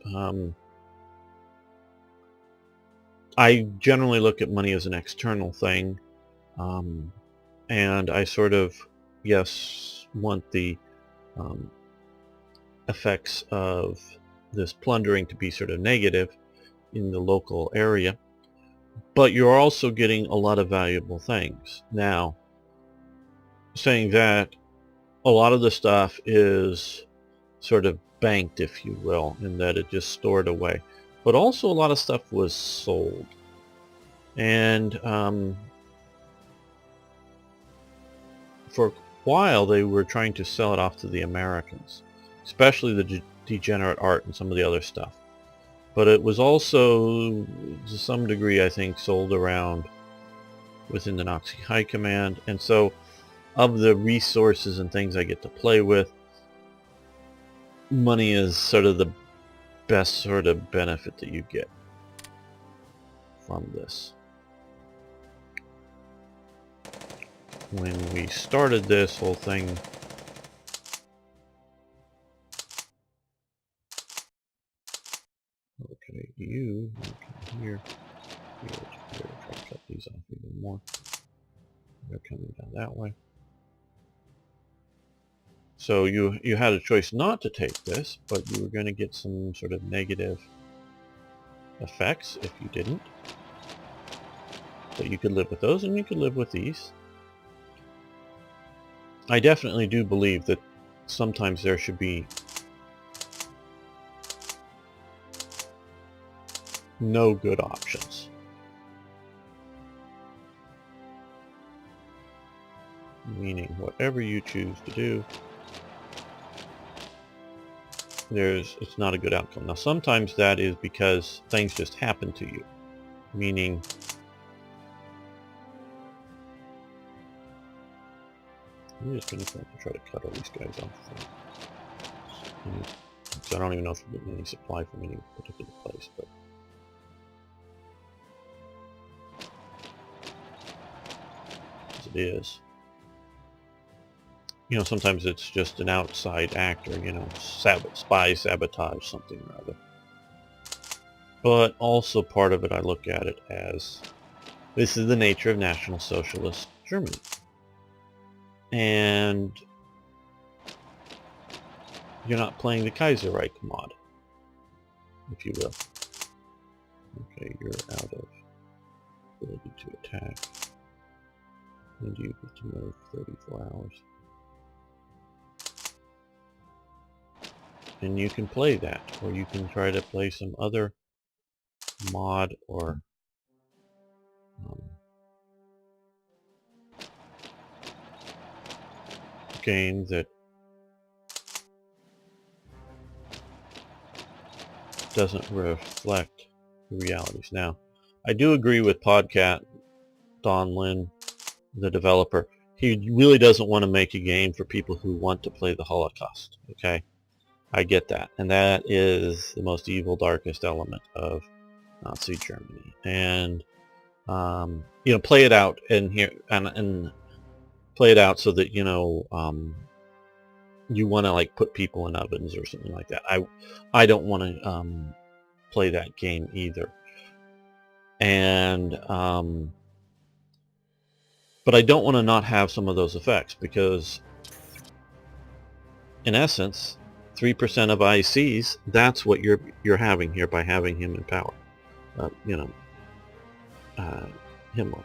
I generally look at money as an external thing, and I sort of, yes, want the effects of this plundering to be sort of negative in the local area, but you're also getting a lot of valuable things. Now, saying that, a lot of the stuff is sort of banked, if you will, in that it just stored away. But also a lot of stuff was sold. And for a while they were trying to sell it off to the Americans, especially the degenerate art and some of the other stuff. But it was also, to some degree, I think, sold around within the Nazi High Command. And so, of the resources and things I get to play with, money is sort of the best sort of benefit that you get from this. When we started this whole thing, okay, you come here, try to cut these off even more. They're coming down that way. So you had a choice not to take this, but you were going to get some sort of negative effects if you didn't. But you could live with those, and you could live with these. I definitely do believe that sometimes there should be no good options. Meaning whatever you choose to do, it's not a good outcome. Now sometimes that is because things just happen to you. Meaning I'm just going to try to cut all these guys off. So I don't even know if we're getting any supply from any particular place, but as it is. You know, sometimes it's just an outside actor, you know, spy, sabotage, something or other. But also part of it, I look at it as, this is the nature of National Socialist Germany. And you're not playing the Kaiserreich mod, if you will. Okay, you're out of ability to attack. When do you get to move? 34 hours. And you can play that, or you can try to play some other mod or game that doesn't reflect the realities. Now, I do agree with Podcat, Don Lin, the developer. He really doesn't want to make a game for people who want to play the Holocaust. Okay, I get that, and that is the most evil, darkest element of Nazi Germany. And you know, play it out and play it out so that you know you want to like put people in ovens or something like that. I don't want to play that game either. And but I don't want to not have some of those effects, because in essence 3% of ICs, that's what you're having here by having him in power. You know, Himmler.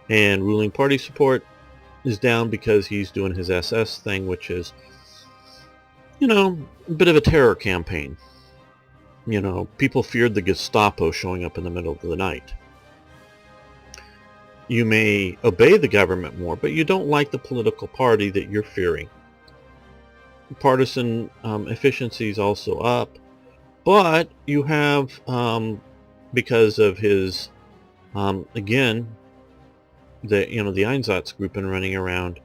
And ruling party support is down because he's doing his SS thing, which is, you know, a bit of a terror campaign. You know, people feared the Gestapo showing up in the middle of the night. You may obey the government more, but you don't like the political party that you're fearing. Partisan efficiency is also up, but you have, because of his, again, the Einsatzgruppen running around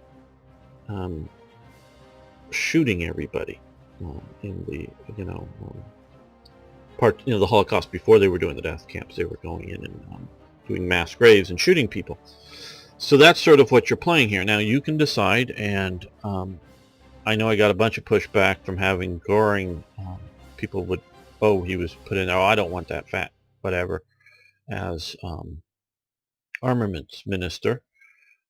shooting everybody in the the Holocaust. Before they were doing the death camps, they were going in and doing mass graves and shooting people. So that's sort of what you're playing here. Now you can decide, and I know I got a bunch of pushback from having Goring. People would, he was put in, I don't want that fat whatever as armaments minister.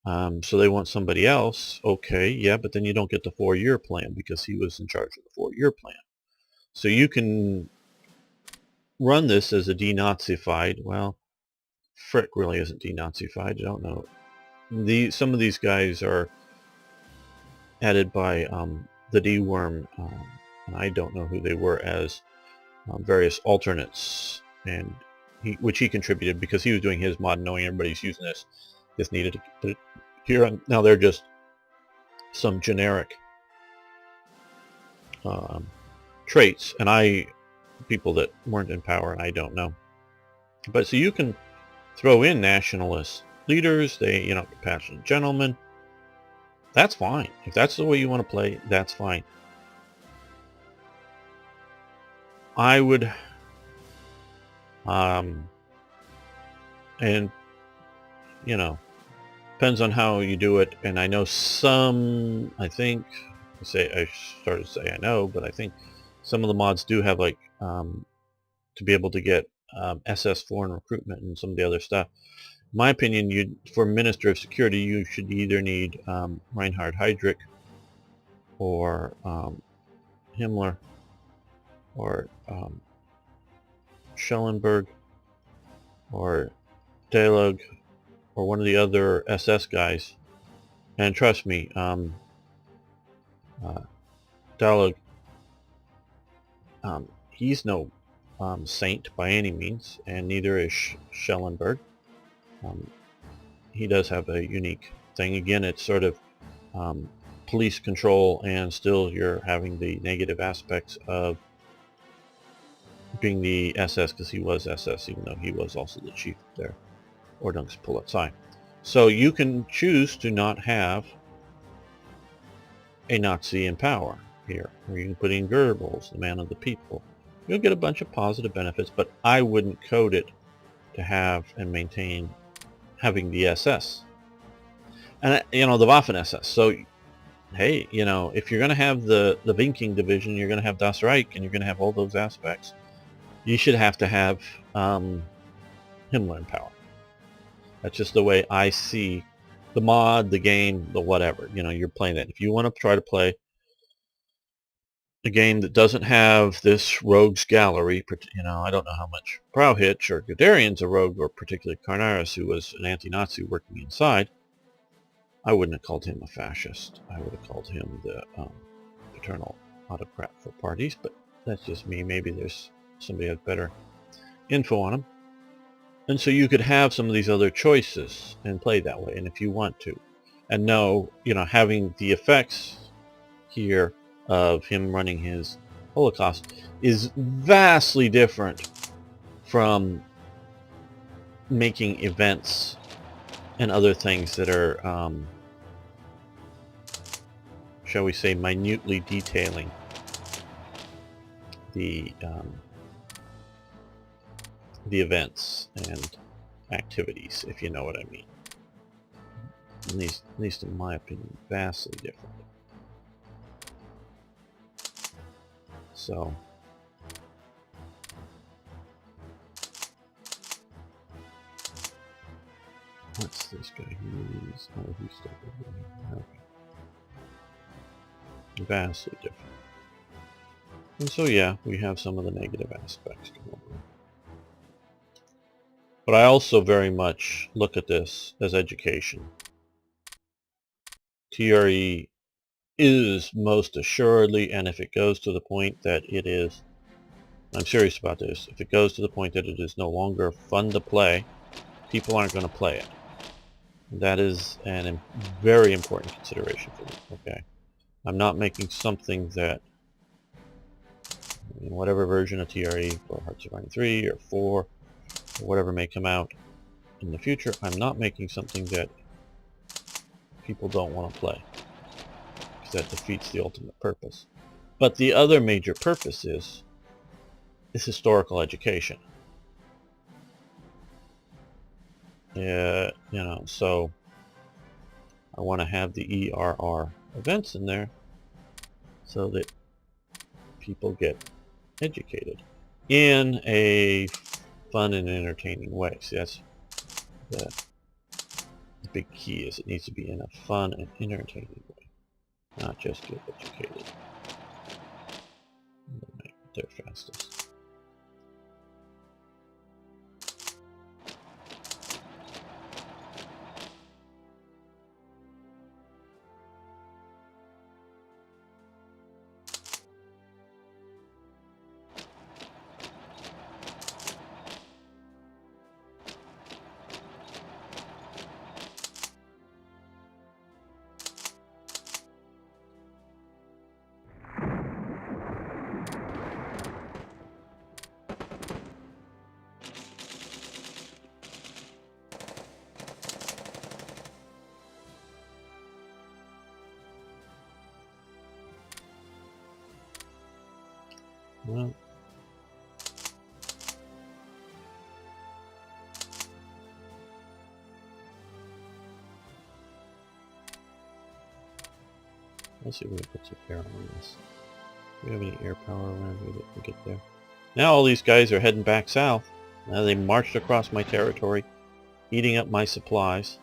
So they want somebody else. Okay, yeah, but then you don't get the 4-year plan because he was in charge of the 4-year plan. So you can run this as a denazified. Well, Frick really isn't denazified. I don't know. Some of these guys are added by the D-Worm, and I don't know who they were, as various alternates, and which he contributed because he was doing his mod, knowing everybody's using this needed to put it here. And now they're just some generic traits, and people that weren't in power, and I don't know. But so you can throw in nationalist leaders, compassionate gentlemen. That's fine. If that's the way you want to play, that's fine. I would, and depends on how you do it. And I know some, I started to say I know, but I think some of the mods do have like to be able to get SS foreign recruitment and some of the other stuff. In my opinion, for Minister of Security, you should either need Reinhard Heydrich or Himmler, or Schellenberg, or Dahlug, or one of the other SS guys. And trust me, Dahlug, he's no saint by any means, and neither is Schellenberg. He does have a unique thing. Again, it's sort of police control, and still you're having the negative aspects of being the SS, because he was SS, even though he was also the chief of their Ordnungspolizei. So you can choose to not have a Nazi in power here, or you can put in Goebbels, the man of the people. You'll get a bunch of positive benefits, but I wouldn't code it to have and maintain having the SS. And, the Waffen-SS. So, hey, if you're going to have the Viking division, you're going to have Das Reich, and you're going to have all those aspects, you should have to have Himmler in power. That's just the way I see the mod, the game, the whatever. You're playing that. If you want to try to play a game that doesn't have this rogues gallery, I don't know how much Brauhitsch or Guderian's a rogue, or particularly Carnaris, who was an anti-Nazi working inside, I wouldn't have called him a fascist. I would have called him the paternal autocrat for parties, but that's just me. Maybe there's somebody has better info on him. And so you could have some of these other choices and play that way, and if you want to. And no, having the effects here of him running his Holocaust is vastly different from making events and other things that are, shall we say, minutely detailing the events and activities, if you know what I mean. At least in my opinion, vastly different. So, what's this guy? He's still okay. Vastly different. And so yeah, we have some of the negative aspects come over. But I also very much look at this as education. TRE is most assuredly, and if it goes to the point that it is, I'm serious about this, if it goes to the point that it is no longer fun to play, people aren't going to play it. That is a very important consideration for me, okay? I'm not making something that, in whatever version of TRE, for Hearts of Iron 3 or 4, or whatever may come out in the future, I'm not making something that people don't want to play, because that defeats the ultimate purpose. But the other major purpose is historical education. Yeah, so I want to have the ERR events in there so that people get educated in a fun and entertaining way. See, that's the big key, is it needs to be in a fun and entertaining way, not just get educated. Make it their fastest. Well, let's see if we can put some air on this. Do we have any air power around here that can get there? Now all these guys are heading back south. Now they marched across my territory, eating up my supplies.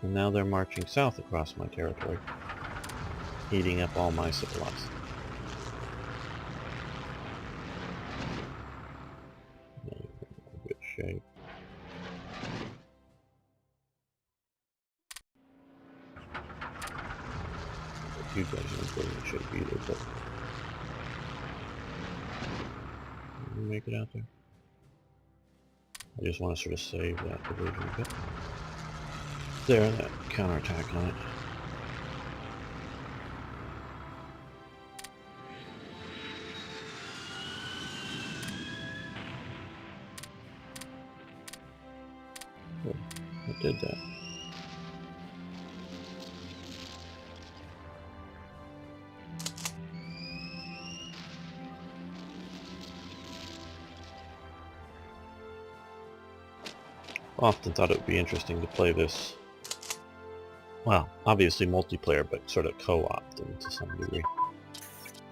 And now they're marching south across my territory. eating up all my supplies. Good shape. You guys aren't good in shape either, but you make it out there. I just want to sort of save that division a bit. There, that counterattack on it. Good. I did that. Often thought it would be interesting to play this, well, obviously multiplayer, but sort of co-op them to some degree.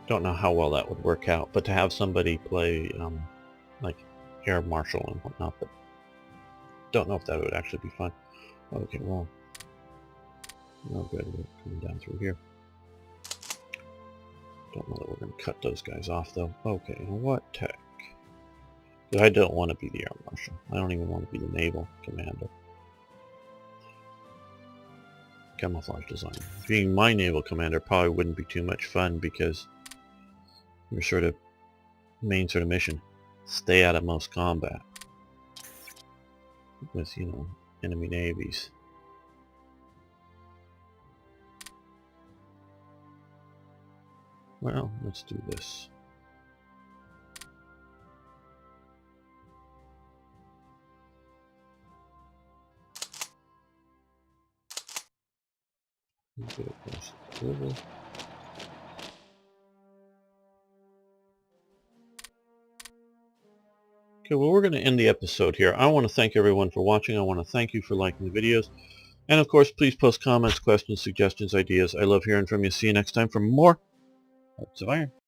Don't know how well that would work out, but to have somebody play like Air Marshal and whatnot, but don't know if that would actually be fun. Okay, well, no good. We're coming down through here. Don't know that we're going to cut those guys off, though. Okay, what tech? I don't want to be the Air Marshal. I don't even want to be the Naval Commander. Camouflage design. Being my Naval Commander probably wouldn't be too much fun because your sort of main sort of mission, stay out of most combat with, you know, enemy navies. Well, let's do this. Get across the river. Okay, well, we're going to end the episode here. I want to thank everyone for watching. I want to thank you for liking the videos. And of course, please post comments, questions, suggestions, ideas. I love hearing from you. See you next time for more Hearts of Iron.